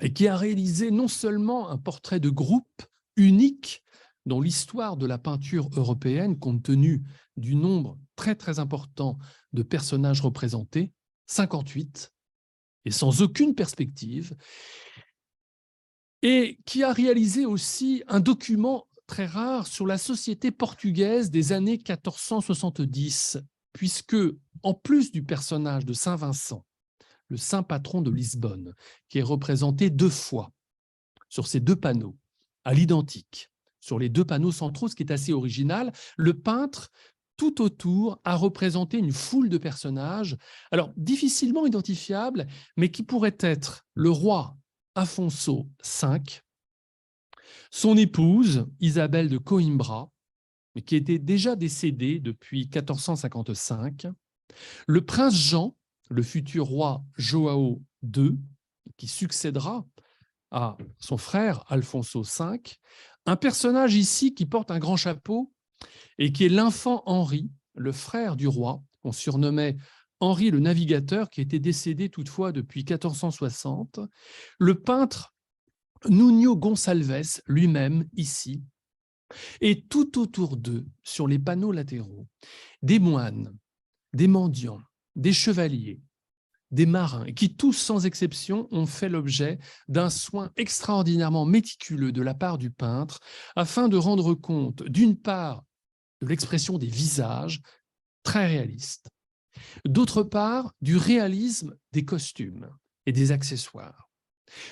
et qui a réalisé non seulement un portrait de groupe unique dans l'histoire de la peinture européenne, compte tenu du nombre très important de personnages représentés, 58, et sans aucune perspective, et qui a réalisé aussi un document très rare sur la société portugaise des années 1470, puisque, en plus du personnage de Saint Vincent, le saint patron de Lisbonne, qui est représenté 2 fois sur ces 2 panneaux, à l'identique, sur les 2 panneaux centraux, ce qui est assez original, le peintre, tout autour, a représenté une foule de personnages, alors difficilement identifiables, mais qui pourraient être le roi Afonso V, son épouse Isabelle de Coimbra, mais qui était déjà décédée depuis 1455, le prince Jean, le futur roi João II, qui succédera à son frère Alfonso V, un personnage ici qui porte un grand chapeau et qui est l'enfant Henri, le frère du roi, qu'on surnommait Henri le Navigateur, qui était décédé toutefois depuis 1460, le peintre Nuno Gonçalves lui-même ici, et tout autour d'eux, sur les panneaux latéraux, des moines, des mendiants, des chevaliers, des marins, qui tous, sans exception, ont fait l'objet d'un soin extraordinairement méticuleux de la part du peintre, afin de rendre compte, d'une part, de l'expression des visages, très réalistes, d'autre part, du réalisme des costumes et des accessoires.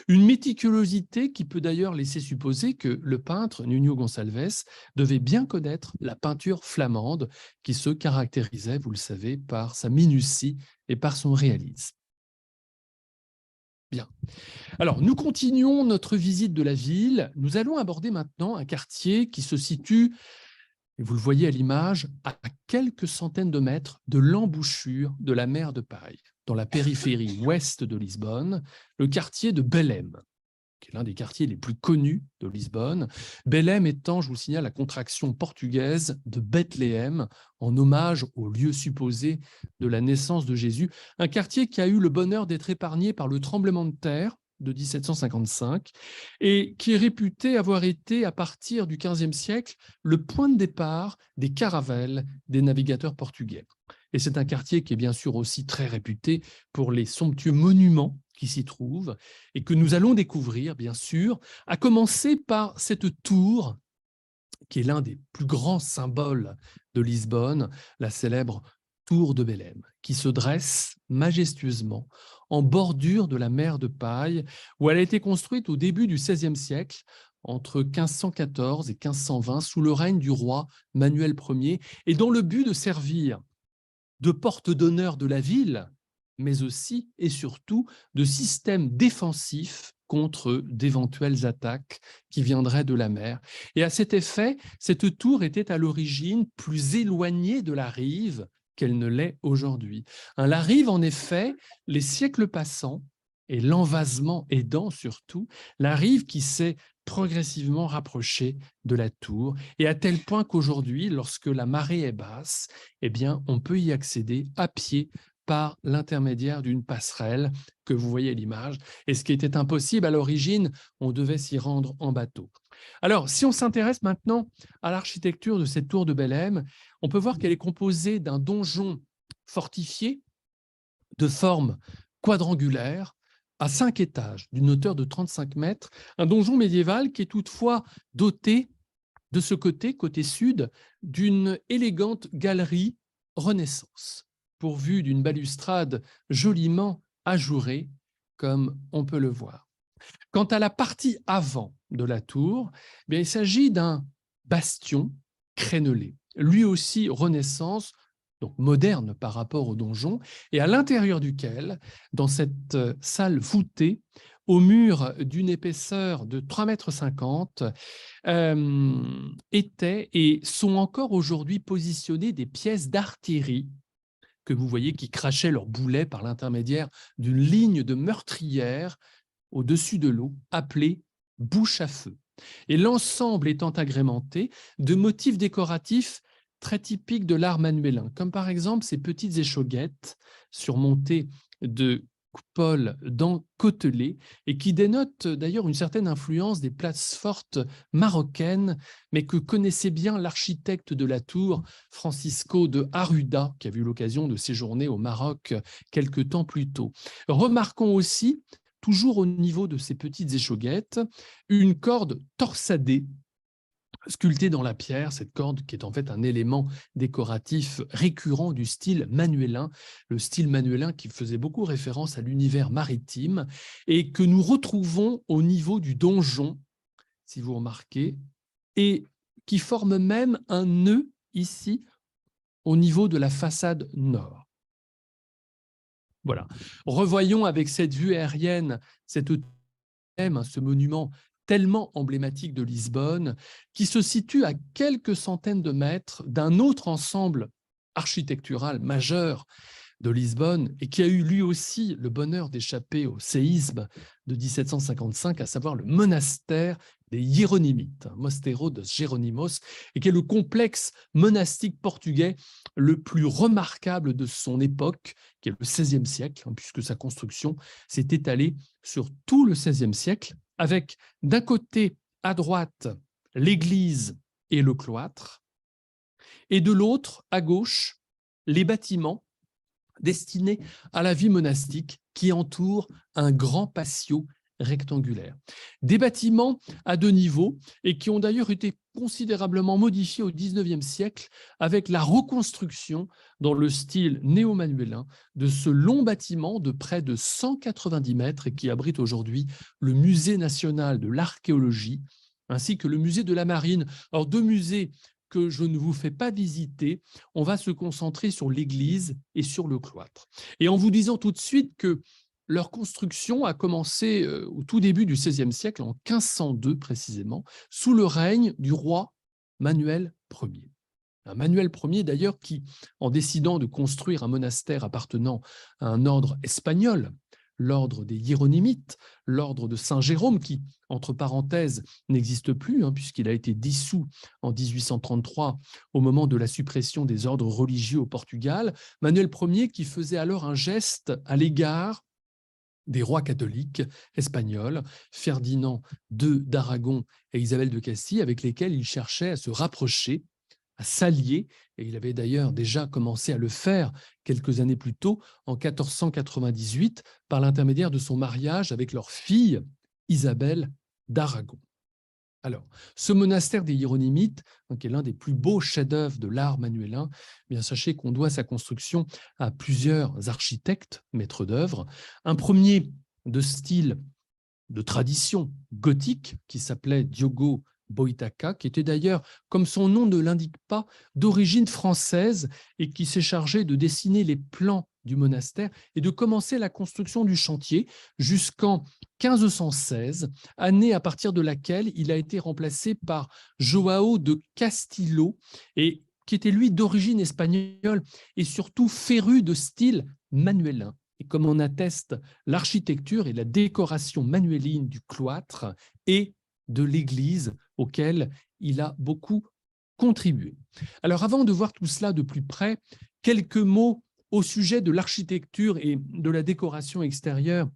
Une méticulosité qui peut d'ailleurs laisser supposer que le peintre Nuno Gonçalves devait bien connaître la peinture flamande, qui se caractérisait, vous le savez, par sa minutie et par son réalisme. Bien. Alors, nous continuons notre visite de la ville. Nous allons aborder maintenant un quartier qui se situe, et vous le voyez à l'image, à quelques centaines de mètres de l'embouchure de la mer de Paille, dans la périphérie ouest de Lisbonne, le quartier de Belém. qui est l'un des quartiers les plus connus de Lisbonne. Belém étant, je vous signale, la contraction portugaise de Bethléem, en hommage au lieu supposé de la naissance de Jésus. Un quartier qui a eu le bonheur d'être épargné par le tremblement de terre de 1755 et qui est réputé avoir été, à partir du XVe siècle, le point de départ des caravelles des navigateurs portugais. Et c'est un quartier qui est bien sûr aussi très réputé pour les somptueux monuments qui s'y trouvent et que nous allons découvrir, bien sûr, à commencer par cette tour qui est l'un des plus grands symboles de Lisbonne, la célèbre tour de Belém, qui se dresse majestueusement en bordure de la mer de Paille, où elle a été construite au début du XVIe siècle, entre 1514 et 1520, sous le règne du roi Manuel Ier, et dans le but de servir de porte d'honneur de la ville, mais aussi et surtout de système défensif contre d'éventuelles attaques qui viendraient de la mer. Et à cet effet, cette tour était à l'origine plus éloignée de la rive qu'elle ne l'est aujourd'hui. La rive, en effet, les siècles passants, et l'envasement aidant surtout, la rive qui s'est progressivement rapprochée de la tour, et à tel point qu'aujourd'hui, lorsque la marée est basse, eh bien, on peut y accéder à pied par l'intermédiaire d'une passerelle que vous voyez à l'image. Et ce qui était impossible à l'origine, on devait s'y rendre en bateau. Alors, si on s'intéresse maintenant à l'architecture de cette tour de Belém, on peut voir qu'elle est composée d'un donjon fortifié de forme quadrangulaire à 5 étages, d'une hauteur de 35 mètres, un donjon médiéval qui est toutefois doté de ce côté sud, d'une élégante galerie Renaissance, pourvue d'une balustrade joliment ajourée, comme on peut le voir. Quant à la partie avant de la tour, eh bien, il s'agit d'un bastion crénelé, lui aussi Renaissance, donc moderne par rapport au donjon, et à l'intérieur duquel, dans cette salle voûtée, au mur d'une épaisseur de 3,50 m, étaient et sont encore aujourd'hui positionnées des pièces d'artillerie que vous voyez qui crachaient leurs boulets par l'intermédiaire d'une ligne de meurtrière au-dessus de l'eau, appelée bouche à feu. Et l'ensemble étant agrémenté de motifs décoratifs très typiques de l'art manuélin, comme par exemple ces petites échauguettes surmontées de coupoles côtelées et qui dénotent d'ailleurs une certaine influence des places fortes marocaines, mais que connaissait bien l'architecte de la tour, Francisco de Arruda, qui a eu l'occasion de séjourner au Maroc quelque temps plus tôt. Remarquons aussi, toujours au niveau de ces petites échauguettes, une corde torsadée sculptée dans la pierre, cette corde qui est en fait un élément décoratif récurrent du style manuélin, le style manuélin qui faisait beaucoup référence à l'univers maritime et que nous retrouvons au niveau du donjon, si vous remarquez, et qui forme même un nœud ici au niveau de la façade nord. Voilà. Revoyons avec cette vue aérienne ce monument tellement emblématique de Lisbonne, qui se situe à quelques centaines de mètres d'un autre ensemble architectural majeur de Lisbonne et qui a eu lui aussi le bonheur d'échapper au séisme de 1755, à savoir le monastère des Hiéronymites, Mosteiro dos Jerónimos, et qui est le complexe monastique portugais le plus remarquable de son époque, qui est le XVIe siècle, puisque sa construction s'est étalée sur tout le XVIe siècle, avec d'un côté à droite l'église et le cloître, et de l'autre à gauche les bâtiments destinés à la vie monastique qui entourent un grand patio rectangulaire. Des bâtiments à 2 niveaux et qui ont d'ailleurs été considérablement modifiés au XIXe siècle avec la reconstruction dans le style néo-manuélin de ce long bâtiment de près de 190 mètres et qui abrite aujourd'hui le Musée national de l'archéologie ainsi que le musée de la marine. Alors 2 musées que je ne vous fais pas visiter, on va se concentrer sur l'église et sur le cloître. Et en vous disant tout de suite que leur construction a commencé au tout début du XVIe siècle, en 1502 précisément, sous le règne du roi Manuel Ier. Manuel Ier d'ailleurs qui, en décidant de construire un monastère appartenant à un ordre espagnol, l'ordre des Hiéronymites, l'ordre de Saint-Jérôme, qui, entre parenthèses, n'existe plus, puisqu'il a été dissous en 1833 au moment de la suppression des ordres religieux au Portugal. Manuel Ier qui faisait alors un geste à l'égard des rois catholiques espagnols, Ferdinand II d'Aragon et Isabelle de Castille, avec lesquels il cherchait à se rapprocher, à s'allier, et il avait d'ailleurs déjà commencé à le faire quelques années plus tôt, en 1498, par l'intermédiaire de son mariage avec leur fille Isabelle d'Aragon. Alors, ce monastère des Hiéronymites, qui est l'un des plus beaux chefs-d'œuvre de l'art manuélin, bien sachez qu'on doit sa construction à plusieurs architectes, maîtres d'œuvre. Un premier de style de tradition gothique qui s'appelait Diogo Boitaca, qui était d'ailleurs, comme son nom ne l'indique pas, d'origine française et qui s'est chargé de dessiner les plans du monastère et de commencer la construction du chantier jusqu'en 1516, année à partir de laquelle il a été remplacé par Joao de Castillo, et qui était lui d'origine espagnole et surtout féru de style manuélin. Et comme en atteste l'architecture et la décoration manuéline du cloître et de l'église auquel il a beaucoup contribué. Alors avant de voir tout cela de plus près, quelques mots au sujet de l'architecture et de la décoration extérieure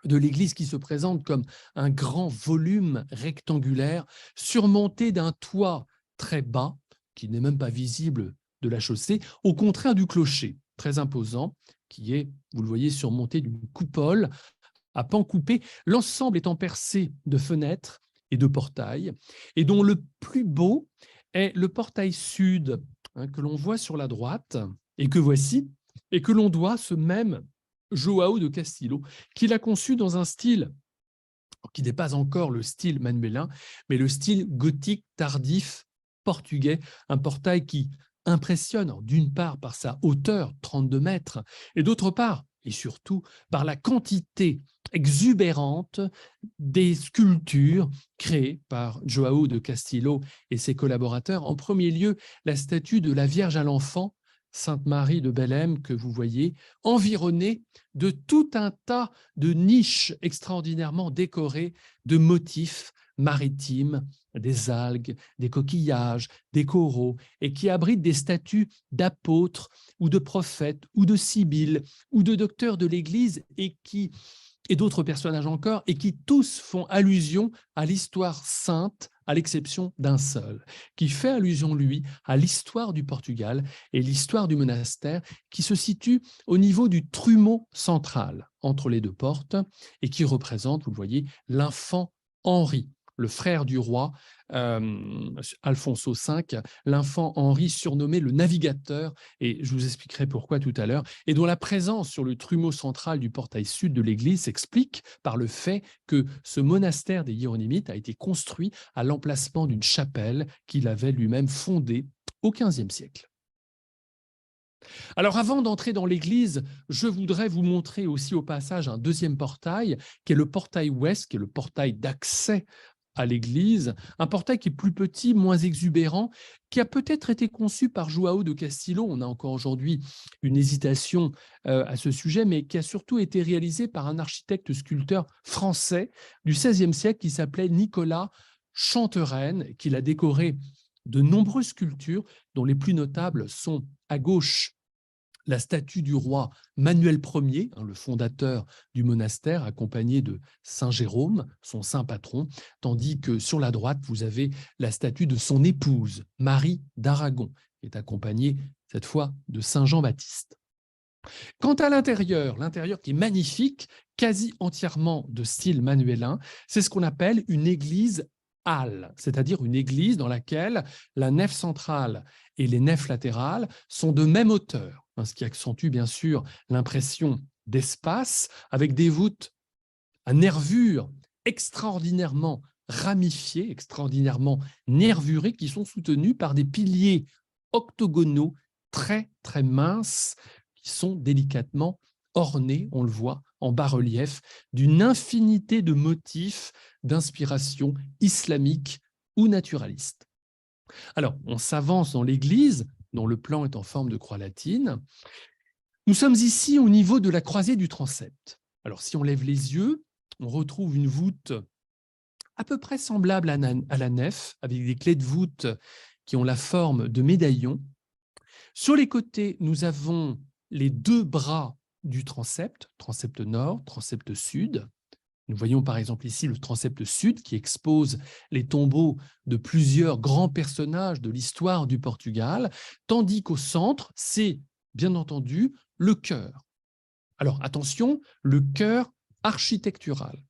de l'église qui se présente comme un grand volume rectangulaire surmonté d'un toit très bas, qui n'est même pas visible de la chaussée, au contraire du clocher, très imposant, qui est, vous le voyez, surmonté d'une coupole à pans coupés, l'ensemble étant percé de fenêtres et de portails, et dont le plus beau est le portail sud, que l'on voit sur la droite, et que voici, et que l'on doit ce même Joao de Castillo, qui l'a conçu dans un style qui n'est pas encore le style manuélin, mais le style gothique tardif portugais, un portail qui impressionne d'une part par sa hauteur, 32 mètres, et d'autre part, et surtout, par la quantité exubérante des sculptures créées par Joao de Castillo et ses collaborateurs. En premier lieu, la statue de la Vierge à l'Enfant, Sainte Marie de Belém, que vous voyez, environnée de tout un tas de niches extraordinairement décorées de motifs maritimes, des algues, des coquillages, des coraux, et qui abritent des statues d'apôtres ou de prophètes ou de sibylles ou de docteurs de l'Église et d'autres personnages encore, et qui tous font allusion à l'histoire sainte, à l'exception d'un seul, qui fait allusion, lui, à l'histoire du Portugal et l'histoire du monastère, qui se situe au niveau du trumeau central, entre les deux portes, et qui représente, vous le voyez, l'infant Henri, le frère du roi Alfonso V, l'infant Henri surnommé le navigateur, et je vous expliquerai pourquoi tout à l'heure, et dont la présence sur le trumeau central du portail sud de l'église s'explique par le fait que ce monastère des Hiéronymites a été construit à l'emplacement d'une chapelle qu'il avait lui-même fondée au XVe siècle. Alors avant d'entrer dans l'église, je voudrais vous montrer aussi au passage un deuxième portail, qui est le portail ouest, qui est le portail d'accès à l'église, un portail qui est plus petit, moins exubérant, qui a peut-être été conçu par Joao de Castillo. On a encore aujourd'hui une hésitation à ce sujet, mais qui a surtout été réalisé par un architecte sculpteur français du XVIe siècle qui s'appelait Nicolas Chantereine, qui l'a décoré de nombreuses sculptures, dont les plus notables sont à gauche la statue du roi Manuel Ier, le fondateur du monastère, accompagné de Saint Jérôme, son saint patron, tandis que sur la droite, vous avez la statue de son épouse, Marie d'Aragon, qui est accompagnée cette fois de Saint Jean-Baptiste. Quant à l'intérieur qui est magnifique, quasi entièrement de style manuélin, c'est ce qu'on appelle une église halle, c'est-à-dire une église dans laquelle la nef centrale et les nefs latérales sont de même hauteur, ce qui accentue bien sûr l'impression d'espace, avec des voûtes à nervures extraordinairement ramifiées, extraordinairement nervurées, qui sont soutenues par des piliers octogonaux très très minces, qui sont délicatement ornés, on le voit, en bas-relief, d'une infinité de motifs d'inspiration islamique ou naturaliste. Alors, on s'avance dans l'église, dont le plan est en forme de croix latine. Nous sommes ici au niveau de la croisée du transept. Alors, si on lève les yeux, on retrouve une voûte à peu près semblable à la nef, avec des clés de voûte qui ont la forme de médaillons. Sur les côtés, nous avons les deux bras du transept nord, transept sud. Nous voyons par exemple ici le transept sud qui expose les tombeaux de plusieurs grands personnages de l'histoire du Portugal, tandis qu'au centre, c'est bien entendu le chœur. Alors attention, le chœur architectural,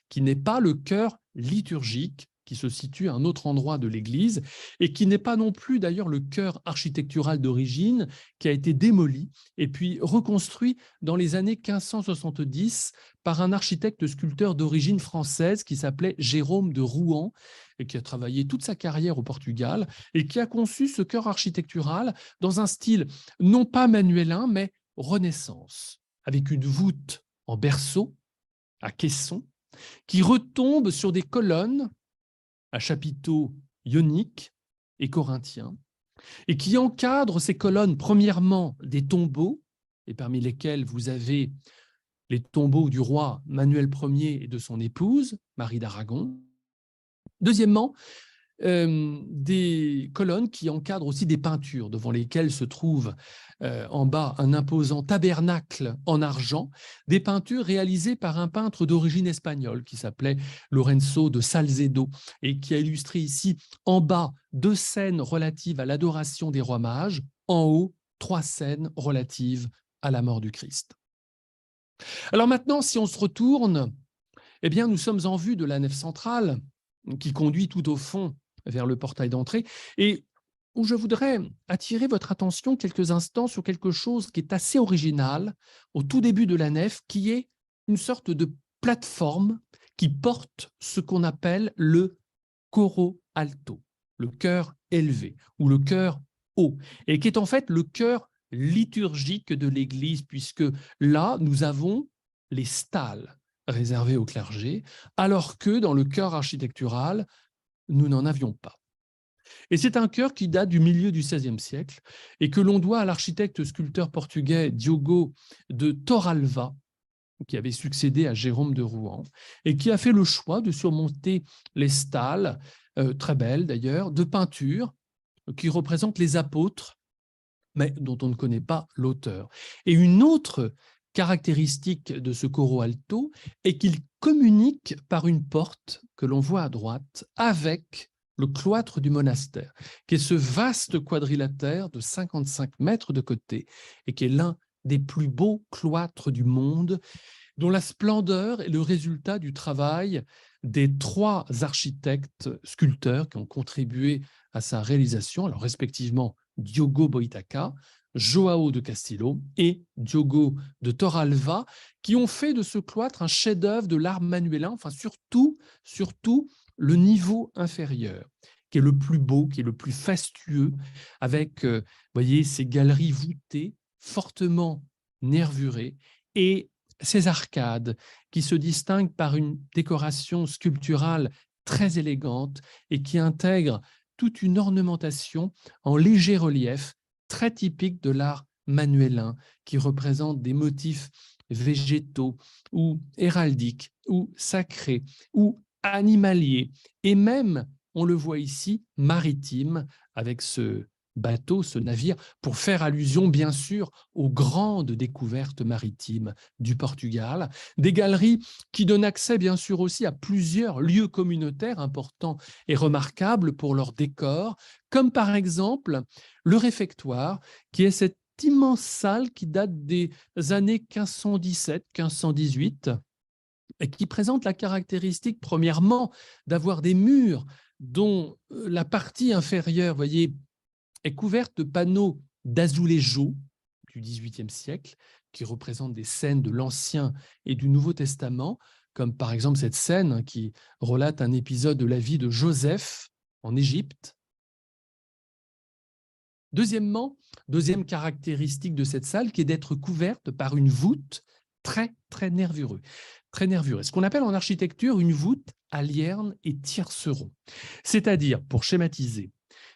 qui n'est pas le chœur liturgique, qui se situe à un autre endroit de l'église, et qui n'est pas non plus d'ailleurs le chœur architectural d'origine, qui a été démoli et puis reconstruit dans les années 1570 par un architecte sculpteur d'origine française qui s'appelait Jérôme de Rouen, et qui a travaillé toute sa carrière au Portugal, et qui a conçu ce chœur architectural dans un style non pas manuélin, mais Renaissance, avec une voûte en berceau, à caisson, qui retombe sur des colonnes à chapiteaux ioniques et corinthiens, et qui encadre ces colonnes, premièrement, des tombeaux, et parmi lesquels vous avez les tombeaux du roi Manuel Ier et de son épouse, Marie d'Aragon. Deuxièmement, des colonnes qui encadrent aussi des peintures, devant lesquelles se trouve en bas un imposant tabernacle en argent, des peintures réalisées par un peintre d'origine espagnole qui s'appelait Lorenzo de Salcedo et qui a illustré ici en bas 2 scènes relatives à l'adoration des rois mages, en haut 3 scènes relatives à la mort du Christ. Alors maintenant, si on se retourne, eh bien, nous sommes en vue de la nef centrale qui conduit tout au fond vers le portail d'entrée et où je voudrais attirer votre attention quelques instants sur quelque chose qui est assez original au tout début de la nef, qui est une sorte de plateforme qui porte ce qu'on appelle le coro alto, le chœur élevé ou le chœur haut, et qui est en fait le chœur liturgique de l'Église, puisque là, nous avons les stalles réservées au clergé, alors que dans le chœur architectural, nous n'en avions pas. Et c'est un chœur qui date du milieu du XVIe siècle et que l'on doit à l'architecte sculpteur portugais Diogo de Torralva, qui avait succédé à Jérôme de Rouen, et qui a fait le choix de surmonter les stalles, très belles d'ailleurs, de peintures qui représentent les apôtres, mais dont on ne connaît pas l'auteur. Et une autre caractéristique de ce coro alto est qu'il communique par une porte que l'on voit à droite avec le cloître du monastère, qui est ce vaste quadrilatère de 55 mètres de côté et qui est l'un des plus beaux cloîtres du monde, dont la splendeur est le résultat du travail des 3 architectes sculpteurs qui ont contribué à sa réalisation, alors respectivement Diogo Boitaca, João de Castillo et Diogo de Torralva, qui ont fait de ce cloître un chef-d'œuvre de l'art manuélin, enfin surtout le niveau inférieur, qui est le plus beau, qui est le plus fastueux, avec, voyez, ces galeries voûtées, fortement nervurées, et ces arcades qui se distinguent par une décoration sculpturale très élégante et qui intègre toute une ornementation en léger relief très typique de l'art manuélin, qui représente des motifs végétaux ou héraldiques ou sacrés ou animaliers et même, on le voit ici, maritime, avec ce bateau, ce navire, pour faire allusion bien sûr aux grandes découvertes maritimes du Portugal, des galeries qui donnent accès bien sûr aussi à plusieurs lieux communautaires importants et remarquables pour leur décor, comme par exemple le réfectoire, qui est cette immense salle qui date des années 1517-1518 et qui présente la caractéristique, premièrement, d'avoir des murs dont la partie inférieure, voyez, est couverte de panneaux d'azulejo du XVIIIe siècle, qui représentent des scènes de l'Ancien et du Nouveau Testament, comme par exemple cette scène qui relate un épisode de la vie de Joseph en Égypte. Deuxièmement, deuxième caractéristique de cette salle, qui est d'être couverte par une voûte très nerveuse. Ce qu'on appelle en architecture une voûte à liernes et tierceron. C'est-à-dire, pour schématiser,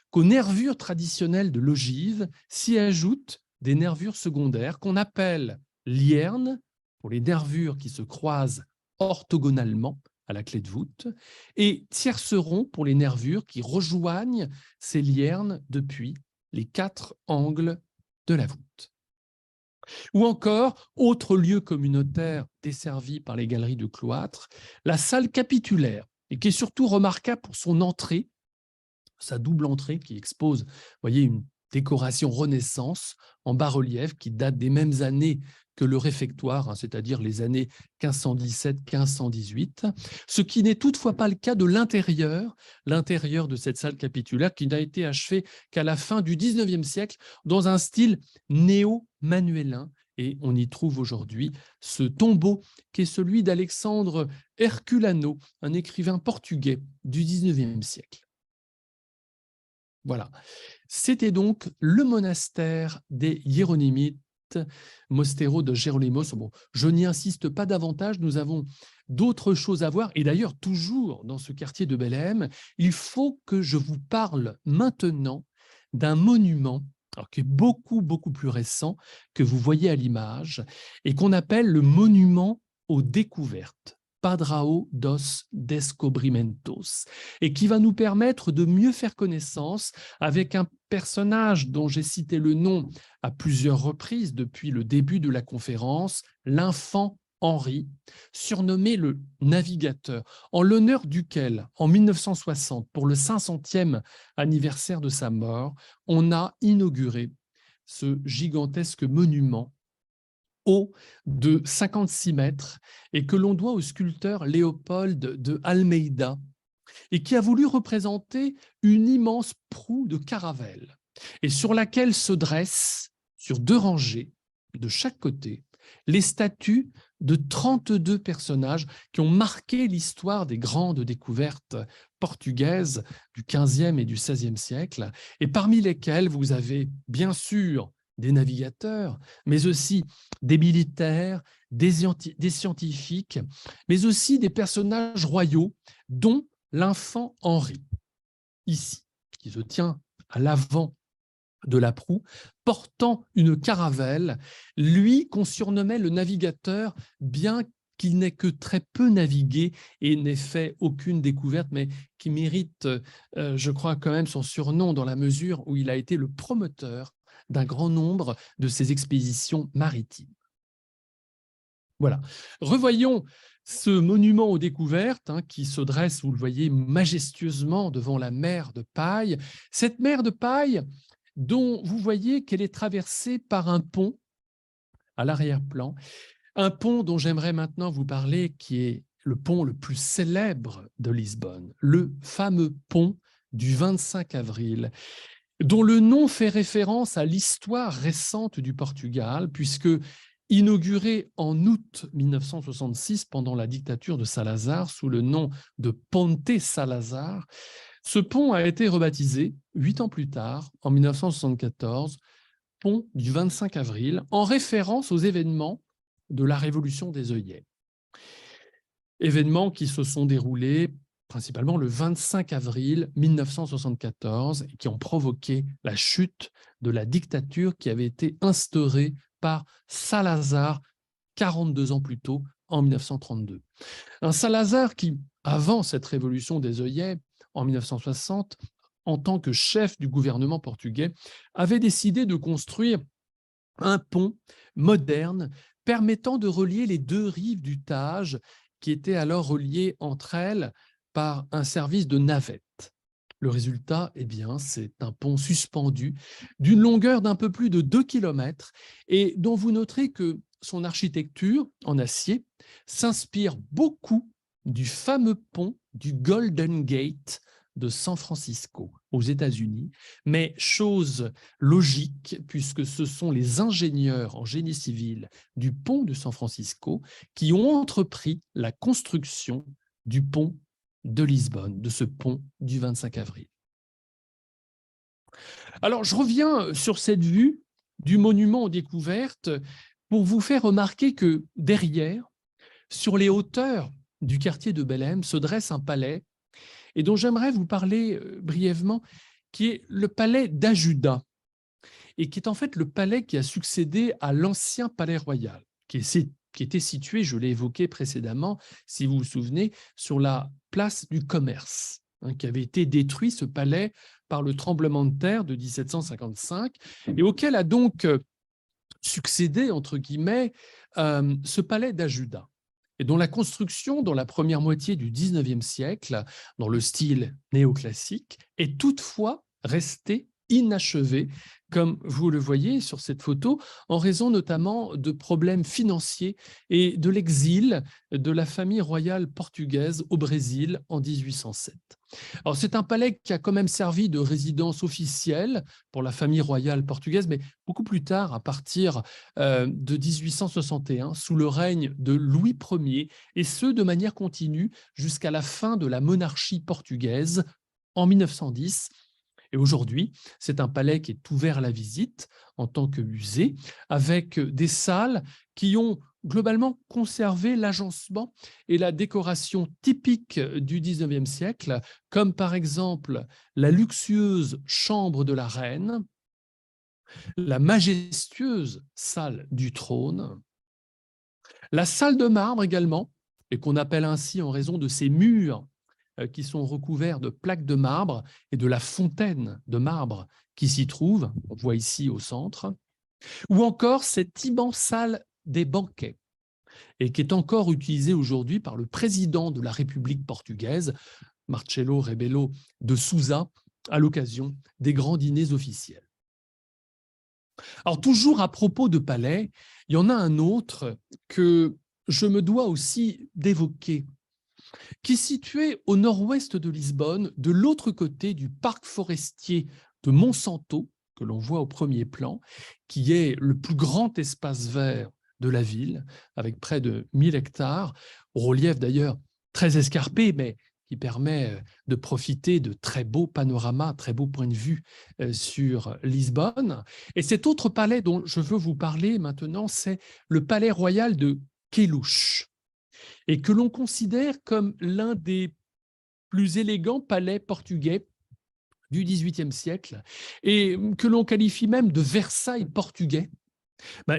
qu'aux nervures traditionnelles de l'ogive s'y ajoutent des nervures secondaires qu'on appelle liernes pour les nervures qui se croisent orthogonalement à la clé de voûte, et tierceron pour les nervures qui rejoignent ces liernes depuis les 4 angles de la voûte. Ou encore, autre lieu communautaire desservi par les galeries de cloître, la salle capitulaire, et qui est surtout remarquable pour son entrée, sa double entrée qui expose, vous voyez, une décoration Renaissance en bas-relief qui date des mêmes années que le réfectoire, hein, c'est-à-dire les années 1517-1518, ce qui n'est toutefois pas le cas de l'intérieur de cette salle capitulaire qui n'a été achevée qu'à la fin du XIXe siècle dans un style néo-manuélin. Et on y trouve aujourd'hui ce tombeau qui est celui d'Alexandre Herculano, un écrivain portugais du XIXe siècle. Voilà. C'était donc le monastère des Hiéronymites, Mostero de Jerónimos. Bon, je n'y insiste pas davantage, nous avons d'autres choses à voir. Et d'ailleurs, toujours dans ce quartier de Bethléem, il faut que je vous parle maintenant d'un monument qui est beaucoup plus récent que vous voyez à l'image et qu'on appelle le monument aux découvertes. Padrao dos Descobrimentos, et qui va nous permettre de mieux faire connaissance avec un personnage dont j'ai cité le nom à plusieurs reprises depuis le début de la conférence, l'infant Henri, surnommé le navigateur, en l'honneur duquel, en 1960, pour le 500e anniversaire de sa mort, on a inauguré ce gigantesque monument haut de 56 mètres et que l'on doit au sculpteur Léopold de Almeida et qui a voulu représenter une immense proue de caravelle et sur laquelle se dressent, sur 2 rangées de chaque côté, les statues de 32 personnages qui ont marqué l'histoire des grandes découvertes portugaises du XVe et du XVIe siècle, et parmi lesquelles vous avez bien sûr des navigateurs, mais aussi des militaires, des scientifiques, mais aussi des personnages royaux, dont l'infant Henri, ici, qui se tient à l'avant de la proue, portant une caravelle, lui qu'on surnommait le navigateur, bien qu'il n'ait que très peu navigué et n'ait fait aucune découverte, mais qui mérite, je crois, quand même son surnom dans la mesure où il a été le promoteur d'un grand nombre de ces expéditions maritimes. Voilà. Revoyons ce monument aux découvertes qui se dresse, vous le voyez, majestueusement devant la mer de paille. Cette mer de paille dont vous voyez qu'elle est traversée par un pont à l'arrière-plan, un pont dont j'aimerais maintenant vous parler, qui est le pont le plus célèbre de Lisbonne, le fameux pont du 25 avril, dont le nom fait référence à l'histoire récente du Portugal, puisque inauguré en août 1966 pendant la dictature de Salazar sous le nom de Ponte Salazar, ce pont a été rebaptisé 8 ans plus tard, en 1974, pont du 25 avril, en référence aux événements de la Révolution des œillets. Événements qui se sont déroulés principalement le 25 avril 1974 et qui ont provoqué la chute de la dictature qui avait été instaurée par Salazar 42 ans plus tôt, en 1932. Un Salazar qui, avant cette révolution des œillets, en 1960, en tant que chef du gouvernement portugais, avait décidé de construire un pont moderne permettant de relier les 2 rives du Tage qui étaient alors reliées entre elles par un service de navette. Le résultat, eh bien, c'est un pont suspendu d'une longueur d'un peu plus de 2 km et dont vous noterez que son architecture en acier s'inspire beaucoup du fameux pont du Golden Gate de San Francisco aux États-Unis, mais chose logique puisque ce sont les ingénieurs en génie civil du pont de San Francisco qui ont entrepris la construction du pont de Lisbonne, de ce pont du 25 avril. Alors, je reviens sur cette vue du monument aux découvertes pour vous faire remarquer que derrière, sur les hauteurs du quartier de Bethléem, se dresse un palais et dont j'aimerais vous parler brièvement, qui est le palais d'Ajuda et qui est en fait le palais qui a succédé à l'ancien palais royal, qui est qui était situé, je l'ai évoqué précédemment, si vous vous souvenez, sur la place du Commerce, hein, qui avait été détruit, ce palais, par le tremblement de terre de 1755, et auquel a donc succédé, entre guillemets, ce palais d'Ajuda, et dont la construction, dans la première moitié du XIXe siècle, dans le style néoclassique, est toutefois restée inachevée, comme vous le voyez sur cette photo, en raison notamment de problèmes financiers et de l'exil de la famille royale portugaise au Brésil en 1807. Alors, c'est un palais qui a quand même servi de résidence officielle pour la famille royale portugaise, mais beaucoup plus tard, à partir de 1861, sous le règne de Louis Ier, et ce, de manière continue jusqu'à la fin de la monarchie portugaise en 1910. Et aujourd'hui, c'est un palais qui est ouvert à la visite en tant que musée, avec des salles qui ont globalement conservé l'agencement et la décoration typique du XIXe siècle, comme par exemple la luxueuse chambre de la reine, la majestueuse salle du trône, la salle de marbre également, et qu'on appelle ainsi en raison de ses murs qui sont recouverts de plaques de marbre et de la fontaine de marbre qui s'y trouve, on voit ici au centre, ou encore cette immense salle des banquets, et qui est encore utilisée aujourd'hui par le président de la République portugaise, Marcelo Rebelo de Sousa, à l'occasion des grands dîners officiels. Alors, toujours à propos de palais, il y en a un autre que je me dois aussi d'évoquer, qui est situé au nord-ouest de Lisbonne, de l'autre côté du parc forestier de Monsanto, que l'on voit au premier plan, qui est le plus grand espace vert de la ville, avec près de 1000 hectares, au relief d'ailleurs très escarpé, mais qui permet de profiter de très beaux panoramas, très beaux points de vue sur Lisbonne. Et cet autre palais dont je veux vous parler maintenant, c'est le palais royal de Queluz, et que l'on considère comme l'un des plus élégants palais portugais du XVIIIe siècle, et que l'on qualifie même de Versailles portugais,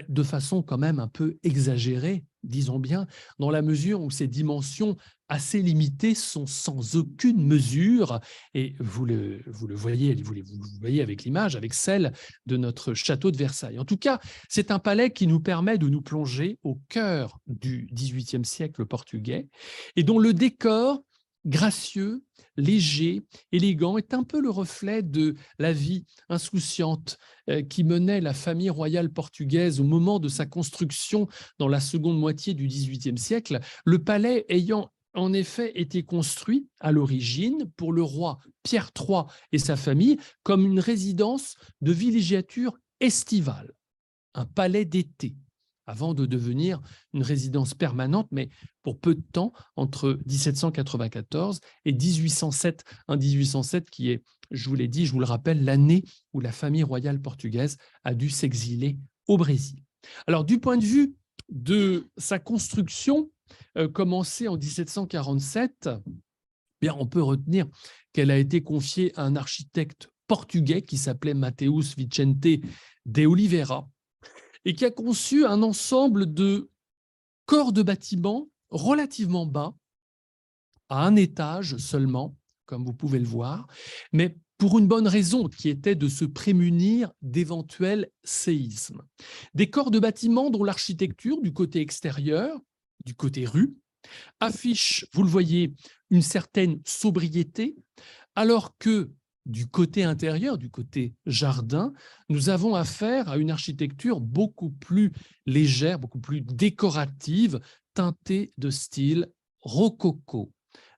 de façon quand même un peu exagérée, disons bien, dans la mesure où ses dimensions assez limitées sont sans aucune mesure, et vous le voyez, vous voyez avec l'image, avec celle de notre château de Versailles. En tout cas, c'est un palais qui nous permet de nous plonger au cœur du XVIIIe siècle portugais, et dont le décor gracieux, léger, élégant, est un peu le reflet de la vie insouciante qui menait la famille royale portugaise au moment de sa construction dans la seconde moitié du XVIIIe siècle, le palais ayant en effet été construit à l'origine pour le roi Pierre III et sa famille comme une résidence de villégiature estivale, un palais d'été, avant de devenir une résidence permanente, mais pour peu de temps, entre 1794 et 1807. Un 1807 qui est, je vous l'ai dit, je vous le rappelle, l'année où la famille royale portugaise a dû s'exiler au Brésil. Alors, du point de vue de sa construction, commencée en 1747, bien, on peut retenir qu'elle a été confiée à un architecte portugais qui s'appelait Mateus Vicente de Oliveira, et qui a conçu un ensemble de corps de bâtiments relativement bas, à un étage seulement, comme vous pouvez le voir, mais pour une bonne raison, qui était de se prémunir d'éventuels séismes. Des corps de bâtiments dont l'architecture, du côté extérieur, du côté rue, affiche, vous le voyez, une certaine sobriété, alors que du côté intérieur, du côté jardin, nous avons affaire à une architecture beaucoup plus légère, beaucoup plus décorative, teintée de style rococo,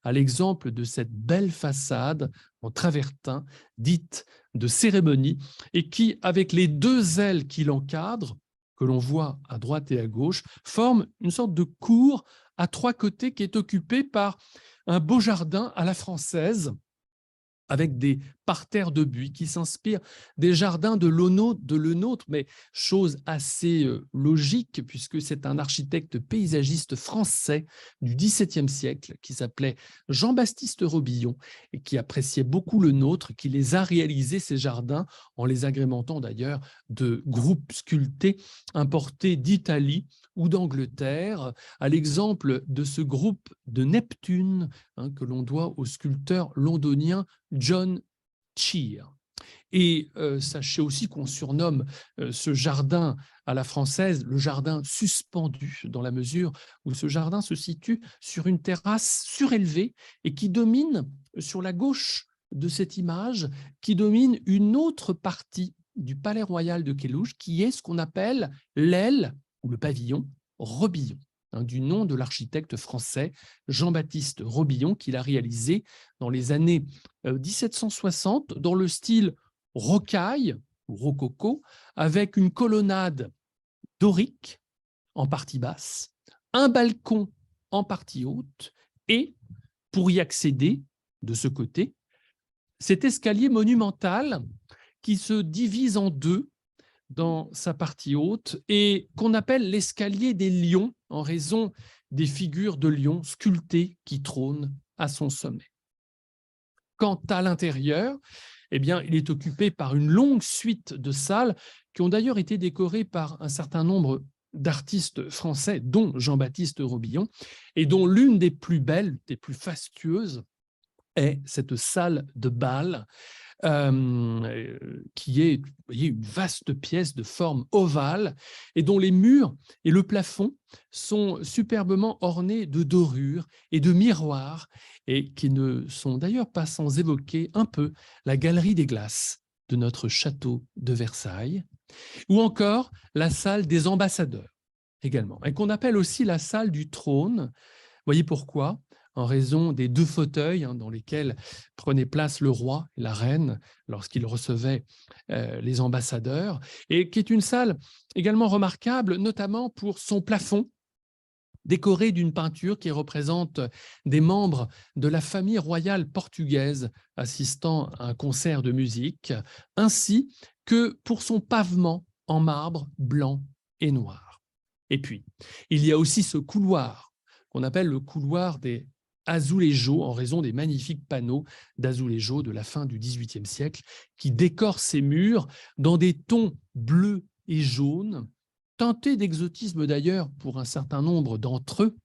à l'exemple de cette belle façade en travertin, dite de cérémonie, et qui, avec les deux ailes qui l'encadrent, que l'on voit à droite et à gauche, forme une sorte de cour à trois côtés qui est occupée par un beau jardin à la française, avec des parterre de buis qui s'inspire des jardins de Lenôtre, mais chose assez logique puisque c'est un architecte paysagiste français du XVIIe siècle qui s'appelait Jean-Baptiste Robillon et qui appréciait beaucoup le nôtre, qui les a réalisés, ces jardins, en les agrémentant d'ailleurs de groupes sculptés importés d'Italie ou d'Angleterre, à l'exemple de ce groupe de Neptune que l'on doit au sculpteur londonien John Cheer. Et sachez aussi qu'on surnomme ce jardin à la française le jardin suspendu, dans la mesure où ce jardin se situe sur une terrasse surélevée et qui domine sur la gauche de cette image, qui domine une autre partie du palais royal de Kélouche, qui est ce qu'on appelle l'aile ou le pavillon Robillon, du nom de l'architecte français Jean-Baptiste Robillon, qu'il a réalisé dans les années 1760 dans le style rocaille ou rococo, avec une colonnade dorique en partie basse, un balcon en partie haute et, pour y accéder de ce côté, cet escalier monumental qui se divise en deux dans sa partie haute et qu'on appelle l'escalier des lions en raison des figures de lions sculptées qui trônent à son sommet. Quant à l'intérieur, eh bien, il est occupé par une longue suite de salles qui ont d'ailleurs été décorées par un certain nombre d'artistes français, dont Jean-Baptiste Robillon, et dont l'une des plus belles, des plus fastueuses, est cette salle de bal qui est, vous voyez, une vaste pièce de forme ovale et dont les murs et le plafond sont superbement ornés de dorures et de miroirs et qui ne sont d'ailleurs pas sans évoquer un peu la galerie des glaces de notre château de Versailles, ou encore la salle des ambassadeurs également, et qu'on appelle aussi la salle du trône. Voyez pourquoi? En raison des deux fauteuils dans lesquels prenaient place le roi et la reine lorsqu'ils recevaient les ambassadeurs, et qui est une salle également remarquable, notamment pour son plafond, décoré d'une peinture qui représente des membres de la famille royale portugaise assistant à un concert de musique, ainsi que pour son pavement en marbre blanc et noir. Et puis, il y a aussi ce couloir qu'on appelle le couloir des azulejos, en raison des magnifiques panneaux d'azulejos de la fin du XVIIIe siècle, qui décorent ces murs dans des tons bleus et jaunes, teintés d'exotisme d'ailleurs pour un certain nombre d'entre eux,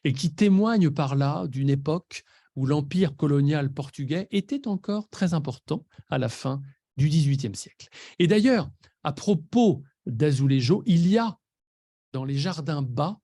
et qui témoignent par là d'une époque où l'empire colonial portugais était encore très important à la fin du XVIIIe siècle. Et d'ailleurs, à propos d'azulejos, il y a dans les jardins bas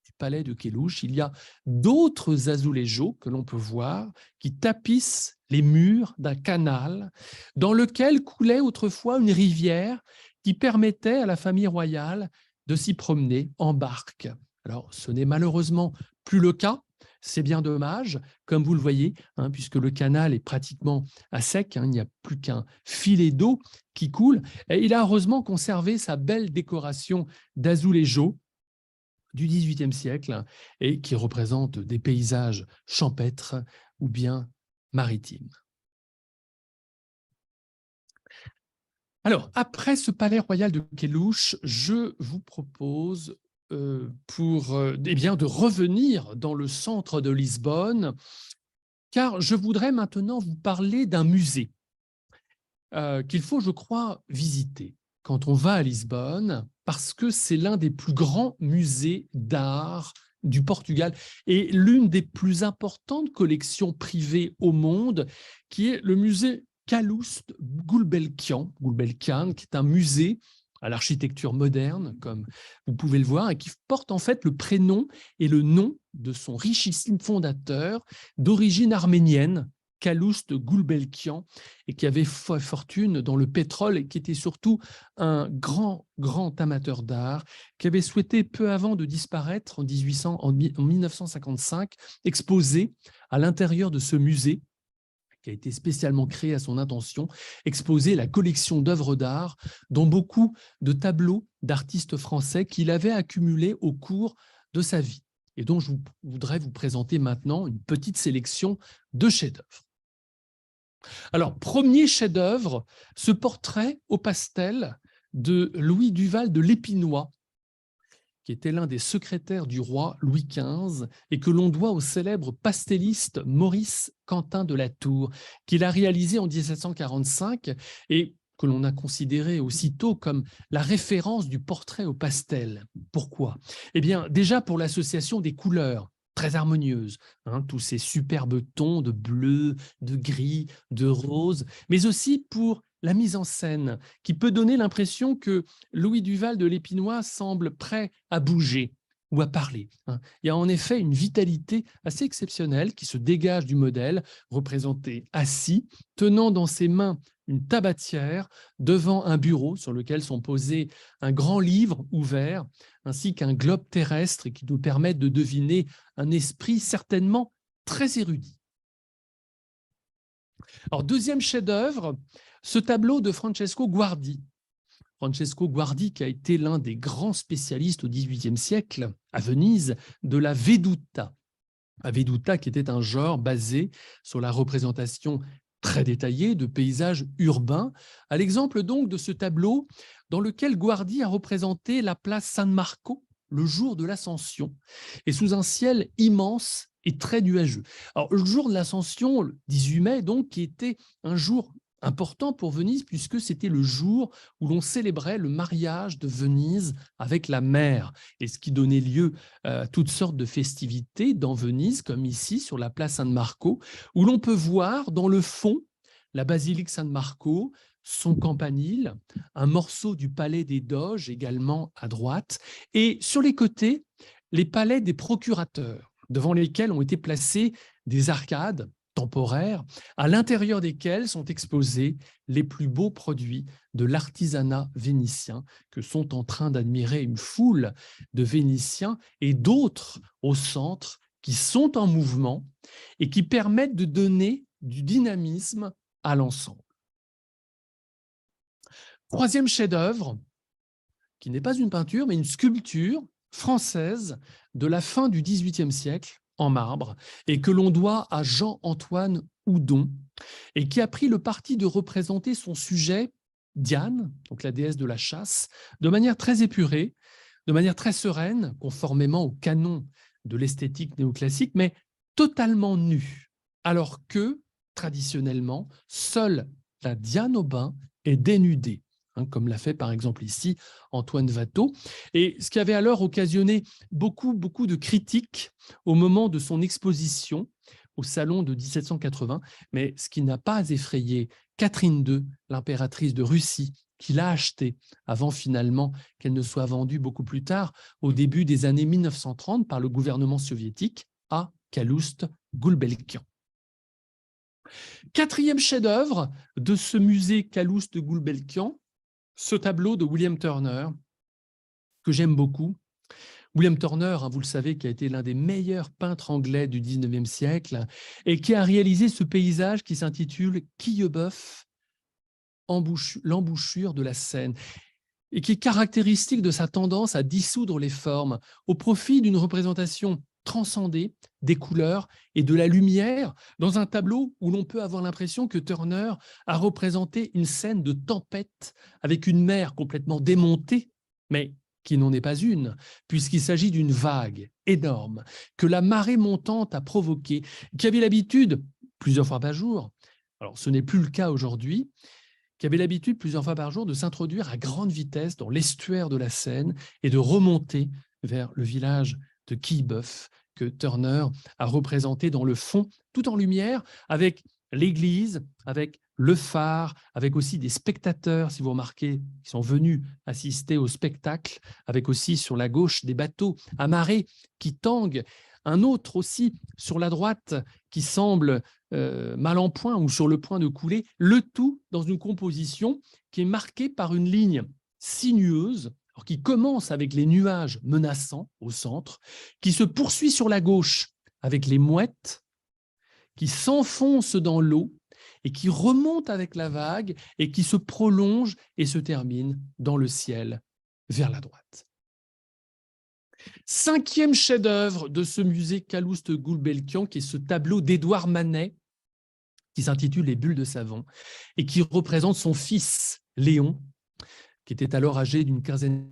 du palais de Kélouche, il y a d'autres azulejos que l'on peut voir qui tapissent les murs d'un canal dans lequel coulait autrefois une rivière qui permettait à la famille royale de s'y promener en barque. Alors, ce n'est malheureusement plus le cas, c'est bien dommage, comme vous le voyez, puisque le canal est pratiquement à sec, il n'y a plus qu'un filet d'eau qui coule, et il a heureusement conservé sa belle décoration d'azulejos du XVIIIe siècle et qui représente des paysages champêtres ou bien maritimes. Alors, après ce palais royal de Kélouche, je vous propose de revenir dans le centre de Lisbonne, car je voudrais maintenant vous parler d'un musée qu'il faut, je crois, visiter quand on va à Lisbonne, parce que c'est l'un des plus grands musées d'art du Portugal et l'une des plus importantes collections privées au monde, qui est le musée Calouste Gulbenkian, qui est un musée à l'architecture moderne, comme vous pouvez le voir, et qui porte en fait le prénom et le nom de son richissime fondateur d'origine arménienne, Calouste Gulbenkian, et qui avait fortune dans le pétrole et qui était surtout un grand amateur d'art, qui avait souhaité peu avant de disparaître en 1955 exposer à l'intérieur de ce musée qui a été spécialement créé à son intention, exposer la collection d'œuvres d'art, dont beaucoup de tableaux d'artistes français qu'il avait accumulés au cours de sa vie, et dont je voudrais vous présenter maintenant une petite sélection de chefs-d'œuvre. Alors, premier chef-d'œuvre, ce portrait au pastel de Louis Duval de l'Épinois, qui était l'un des secrétaires du roi Louis XV et que l'on doit au célèbre pastelliste Maurice Quentin de la Tour, qu'il a réalisé en 1745 et que l'on a considéré aussitôt comme la référence du portrait au pastel. Pourquoi? Eh bien, déjà pour l'association des couleurs, très harmonieuses, hein, tous ces superbes tons de bleu, de gris, de rose, mais aussi pour la mise en scène, qui peut donner l'impression que Louis Duval de l'Épinois semble prêt à bouger ou à parler. Il y a en effet une vitalité assez exceptionnelle qui se dégage du modèle, représenté assis, tenant dans ses mains une tabatière devant un bureau sur lequel sont posés un grand livre ouvert, ainsi qu'un globe terrestre qui nous permettent de deviner un esprit certainement très érudit. Alors, deuxième chef-d'œuvre, ce tableau de Francesco Guardi. Francesco Guardi, qui a été l'un des grands spécialistes au XVIIIe siècle à Venise de la Veduta. La Veduta qui était un genre basé sur la représentation très détaillée de paysages urbains, à l'exemple donc de ce tableau dans lequel Guardi a représenté la place San Marco le jour de l'Ascension, et sous un ciel immense et très nuageux. Alors, le jour de l'Ascension, le 18 mai, donc, qui était un jour important pour Venise, puisque c'était le jour où l'on célébrait le mariage de Venise avec la mer, et ce qui donnait lieu à toutes sortes de festivités dans Venise, comme ici, sur la place San Marco, où l'on peut voir dans le fond la basilique San Marco, son campanile, un morceau du palais des Doges également à droite, et sur les côtés, les palais des procurateurs, devant lesquels ont été placées des arcades temporaires, à l'intérieur desquelles sont exposés les plus beaux produits de l'artisanat vénitien que sont en train d'admirer une foule de Vénitiens et d'autres au centre qui sont en mouvement et qui permettent de donner du dynamisme à l'ensemble. Troisième chef-d'œuvre, qui n'est pas une peinture, mais une sculpture française de la fin du XVIIIe siècle, en marbre, et que l'on doit à Jean-Antoine Houdon, et qui a pris le parti de représenter son sujet, Diane, donc la déesse de la chasse, de manière très épurée, de manière très sereine, conformément au canon de l'esthétique néoclassique, mais totalement nue, alors que, traditionnellement, seule la Diane au bain est dénudée, comme l'a fait par exemple ici Antoine Watteau, et ce qui avait alors occasionné beaucoup de critiques au moment de son exposition au salon de 1780, mais ce qui n'a pas effrayé Catherine II, l'impératrice de Russie, qui l'a acheté avant finalement qu'elle ne soit vendue beaucoup plus tard, au début des années 1930, par le gouvernement soviétique à Calouste Goulbelkian. Quatrième chef-d'œuvre de ce musée Calouste Goulbelkian, ce tableau de William Turner, que j'aime beaucoup. William Turner, vous le savez, qui a été l'un des meilleurs peintres anglais du 19e siècle et qui a réalisé ce paysage qui s'intitule « Quillebeuf, l'embouchure de la Seine » et qui est caractéristique de sa tendance à dissoudre les formes au profit d'une représentation transcendée des couleurs et de la lumière dans un tableau où l'on peut avoir l'impression que Turner a représenté une scène de tempête avec une mer complètement démontée, mais qui n'en est pas une, puisqu'il s'agit d'une vague énorme que la marée montante a provoquée, qui avait l'habitude, plusieurs fois par jour, alors ce n'est plus le cas aujourd'hui, qui avait l'habitude plusieurs fois par jour de s'introduire à grande vitesse dans l'estuaire de la Seine et de remonter vers le village de Quillebeuf que Turner a représenté dans le fond, tout en lumière, avec l'église, avec le phare, avec aussi des spectateurs, si vous remarquez, qui sont venus assister au spectacle, avec aussi sur la gauche des bateaux amarrés qui tanguent, un autre aussi sur la droite qui semble mal en point ou sur le point de couler, le tout dans une composition qui est marquée par une ligne sinueuse, alors qui commence avec les nuages menaçants au centre, qui se poursuit sur la gauche avec les mouettes, qui s'enfoncent dans l'eau et qui remonte avec la vague et qui se prolonge et se termine dans le ciel vers la droite. Cinquième chef-d'œuvre de ce musée Calouste Goulbelkian, qui est ce tableau d'Édouard Manet, qui s'intitule « Les bulles de savon » et qui représente son fils, Léon, qui était alors âgé d'une quinzaine,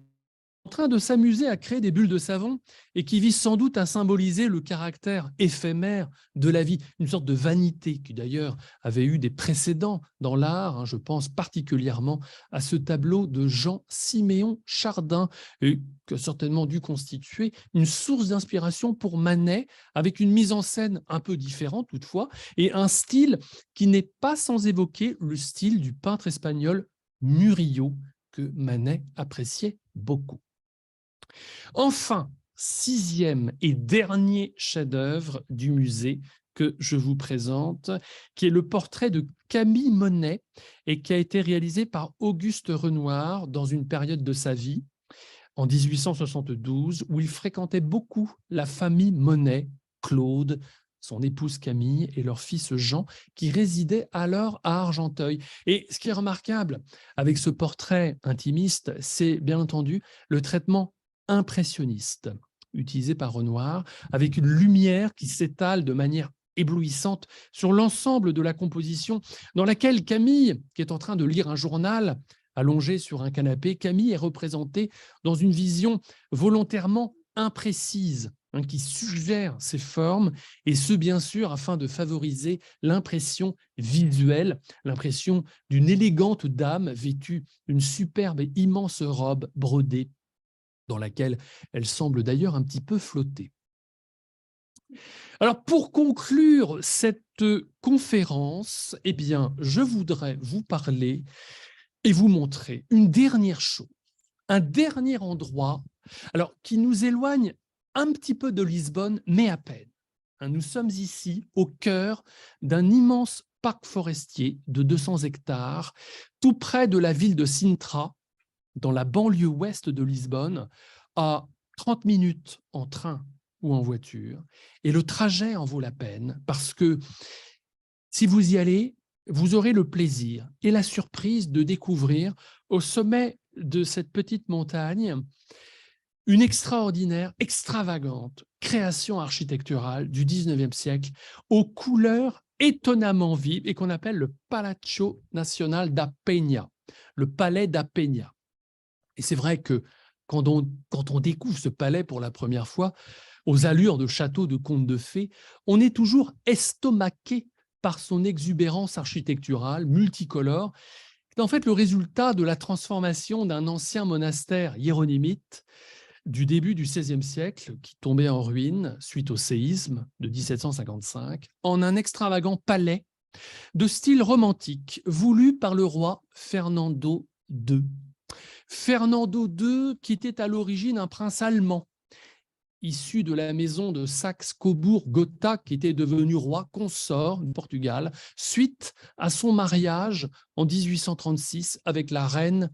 en train de s'amuser à créer des bulles de savon et qui vise sans doute à symboliser le caractère éphémère de la vie, une sorte de vanité qui d'ailleurs avait eu des précédents dans l'art. Je pense particulièrement à ce tableau de Jean-Siméon Chardin, et qui a certainement dû constituer une source d'inspiration pour Manet, avec une mise en scène un peu différente toutefois, et un style qui n'est pas sans évoquer le style du peintre espagnol Murillo, que Manet appréciait beaucoup. Enfin, 6e et dernier chef-d'œuvre du musée que je vous présente, qui est le portrait de Camille Monet et qui a été réalisé par Auguste Renoir dans une période de sa vie, en 1872, où il fréquentait beaucoup la famille Monet, Claude, son épouse Camille et leur fils Jean, qui résidaient alors à Argenteuil. Et ce qui est remarquable avec ce portrait intimiste, c'est bien entendu le traitement impressionniste utilisé par Renoir, avec une lumière qui s'étale de manière éblouissante sur l'ensemble de la composition, dans laquelle Camille, qui est en train de lire un journal, allongée sur un canapé, Camille est représentée dans une vision volontairement imprécise, qui suggère ses formes, et ce, bien sûr, afin de favoriser l'impression visuelle, l'impression d'une élégante dame vêtue d'une superbe et immense robe brodée, dans laquelle elle semble d'ailleurs un petit peu flotter. Alors, pour conclure cette conférence, eh bien, je voudrais vous parler et vous montrer une dernière chose, un dernier endroit, alors qui nous éloigne un petit peu de Lisbonne, mais à peine. Nous sommes ici au cœur d'un immense parc forestier de 200 hectares, tout près de la ville de Sintra, dans la banlieue ouest de Lisbonne, à 30 minutes en train ou en voiture. Et le trajet en vaut la peine, parce que si vous y allez, vous aurez le plaisir et la surprise de découvrir au sommet de cette petite montagne une extraordinaire, extravagante création architecturale du 19e siècle aux couleurs étonnamment vives et qu'on appelle le Palacio Nacional da Penha, le palais da Penha. Et c'est vrai que quand on découvre ce palais pour la première fois, aux allures de château de conte de fées, on est toujours estomaqué par son exubérance architecturale multicolore, qui est en fait le résultat de la transformation d'un ancien monastère hiéronymite du début du XVIe siècle, qui tombait en ruine suite au séisme de 1755, en un extravagant palais de style romantique, voulu par le roi Fernando II. Fernando II, qui était à l'origine un prince allemand, issu de la maison de Saxe-Cobourg-Gotha, qui était devenu roi consort du Portugal, suite à son mariage en 1836 avec la reine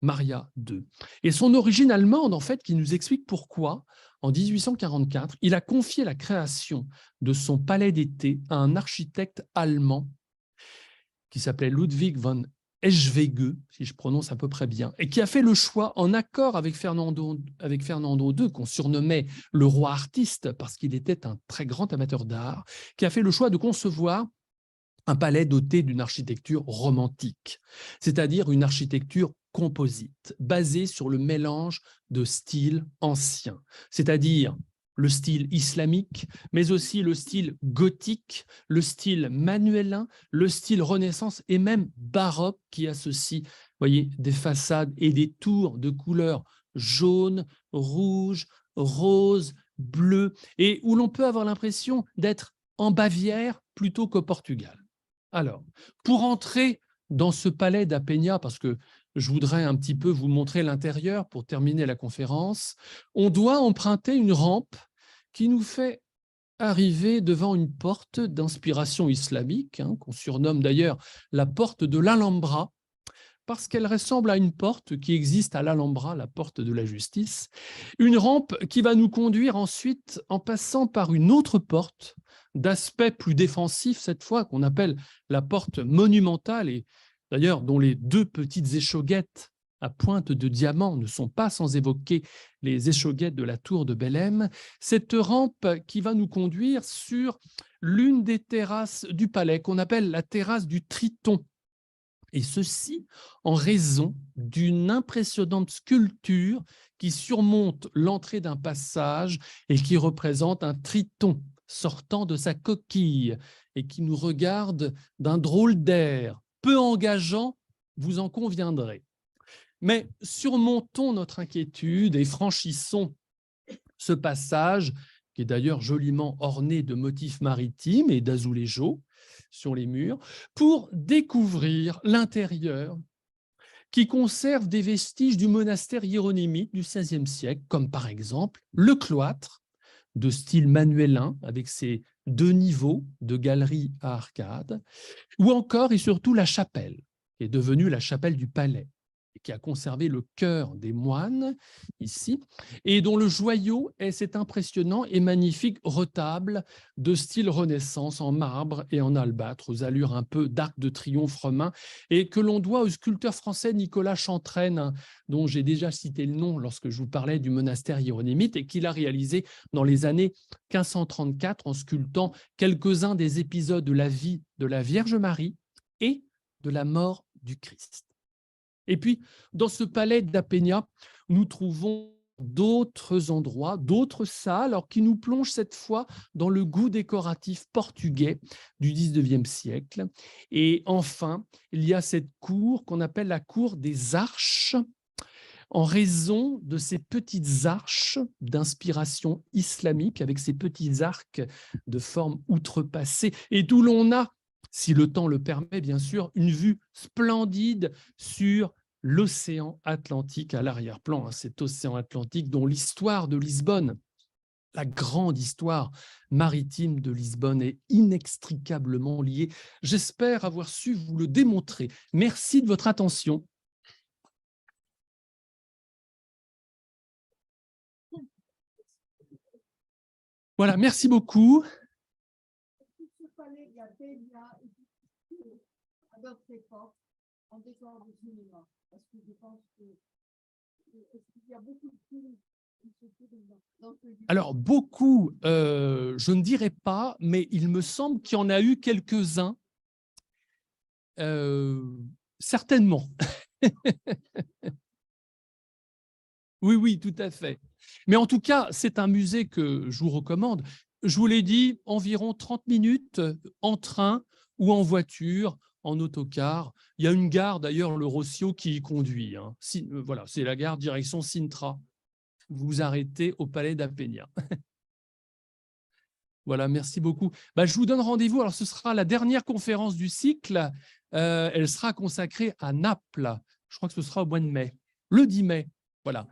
Maria II. Et son origine allemande, en fait, qui nous explique pourquoi, en 1844, il a confié la création de son palais d'été à un architecte allemand qui s'appelait Ludwig von Eschwege, si je prononce à peu près bien, et qui a fait le choix, en accord avec Fernando II, qu'on surnommait le roi artiste parce qu'il était un très grand amateur d'art, qui a fait le choix de concevoir un palais doté d'une architecture romantique, c'est-à-dire une architecture composite, basée sur le mélange de styles anciens, c'est-à-dire le style islamique, mais aussi le style gothique, le style manuélin, le style Renaissance et même baroque qui associe, voyez, des façades et des tours de couleurs jaune, rouge, rose, bleu, et où l'on peut avoir l'impression d'être en Bavière plutôt qu'au Portugal. Alors, pour entrer dans ce palais da Penha, parce que je voudrais un petit peu vous montrer l'intérieur pour terminer la conférence, on doit emprunter une rampe qui nous fait arriver devant une porte d'inspiration islamique, qu'on surnomme d'ailleurs la porte de l'Alhambra, parce qu'elle ressemble à une porte qui existe à l'Alhambra, la porte de la justice, une rampe qui va nous conduire ensuite en passant par une autre porte d'aspect plus défensif cette fois, qu'on appelle la porte monumentale, et d'ailleurs dont les deux petites échauguettes à pointe de diamant ne sont pas sans évoquer les échauguettes de la tour de Belém, cette rampe qui va nous conduire sur l'une des terrasses du palais, qu'on appelle la terrasse du Triton. Et ceci en raison d'une impressionnante sculpture qui surmonte l'entrée d'un passage et qui représente un triton sortant de sa coquille et qui nous regarde d'un drôle d'air, peu engageant, vous en conviendrez. Mais surmontons notre inquiétude et franchissons ce passage, qui est d'ailleurs joliment orné de motifs maritimes et d'azuléjo sur les murs, pour découvrir l'intérieur qui conserve des vestiges du monastère hiéronymique du XVIe siècle, comme par exemple le cloître de style manuélin avec ses 2 niveaux de galeries à arcades, ou encore et surtout la chapelle, qui est devenue la chapelle du palais, et qui a conservé le cœur des moines ici, et dont le joyau est cet impressionnant et magnifique retable de style Renaissance en marbre et en albâtre, aux allures un peu d'arc de triomphe romain, et que l'on doit au sculpteur français Nicolas Chantraine, dont j'ai déjà cité le nom lorsque je vous parlais du monastère hiéronymite, et qu'il a réalisé dans les années 1534 en sculptant quelques-uns des épisodes de la vie de la Vierge Marie et de la mort du Christ. Et puis, dans ce palais d'Apénia, nous trouvons d'autres endroits, d'autres salles, alors qui nous plongent cette fois dans le goût décoratif portugais du XIXe siècle. Et enfin, il y a cette cour qu'on appelle la cour des Arches, en raison de ces petites arches d'inspiration islamique, avec ces petits arcs de forme outrepassée, et d'où l'on a, si le temps le permet bien sûr, une vue splendide sur l'océan Atlantique à l'arrière-plan, cet océan Atlantique dont l'histoire de Lisbonne, la grande histoire maritime de Lisbonne est inextricablement liée. J'espère avoir su vous le démontrer. Merci de votre attention. Voilà, merci beaucoup. Alors, beaucoup, je ne dirais pas, mais il me semble qu'il y en a eu quelques-uns, certainement. Oui, oui, tout à fait. Mais en tout cas, c'est un musée que je vous recommande. Je vous l'ai dit, environ 30 minutes en train ou en voiture, en autocar. Il y a une gare, d'ailleurs, le Rossio, qui y conduit. Hein. Voilà, c'est la gare direction Sintra. Vous vous arrêtez au Palais d'Apénia. Voilà, merci beaucoup. Bah, je vous donne rendez-vous. Alors, ce sera la dernière conférence du cycle. Elle sera consacrée à Naples. Je crois que ce sera au mois de mai, le 10 mai. Voilà.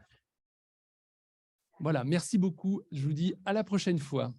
Voilà, merci beaucoup. Je vous dis à la prochaine fois.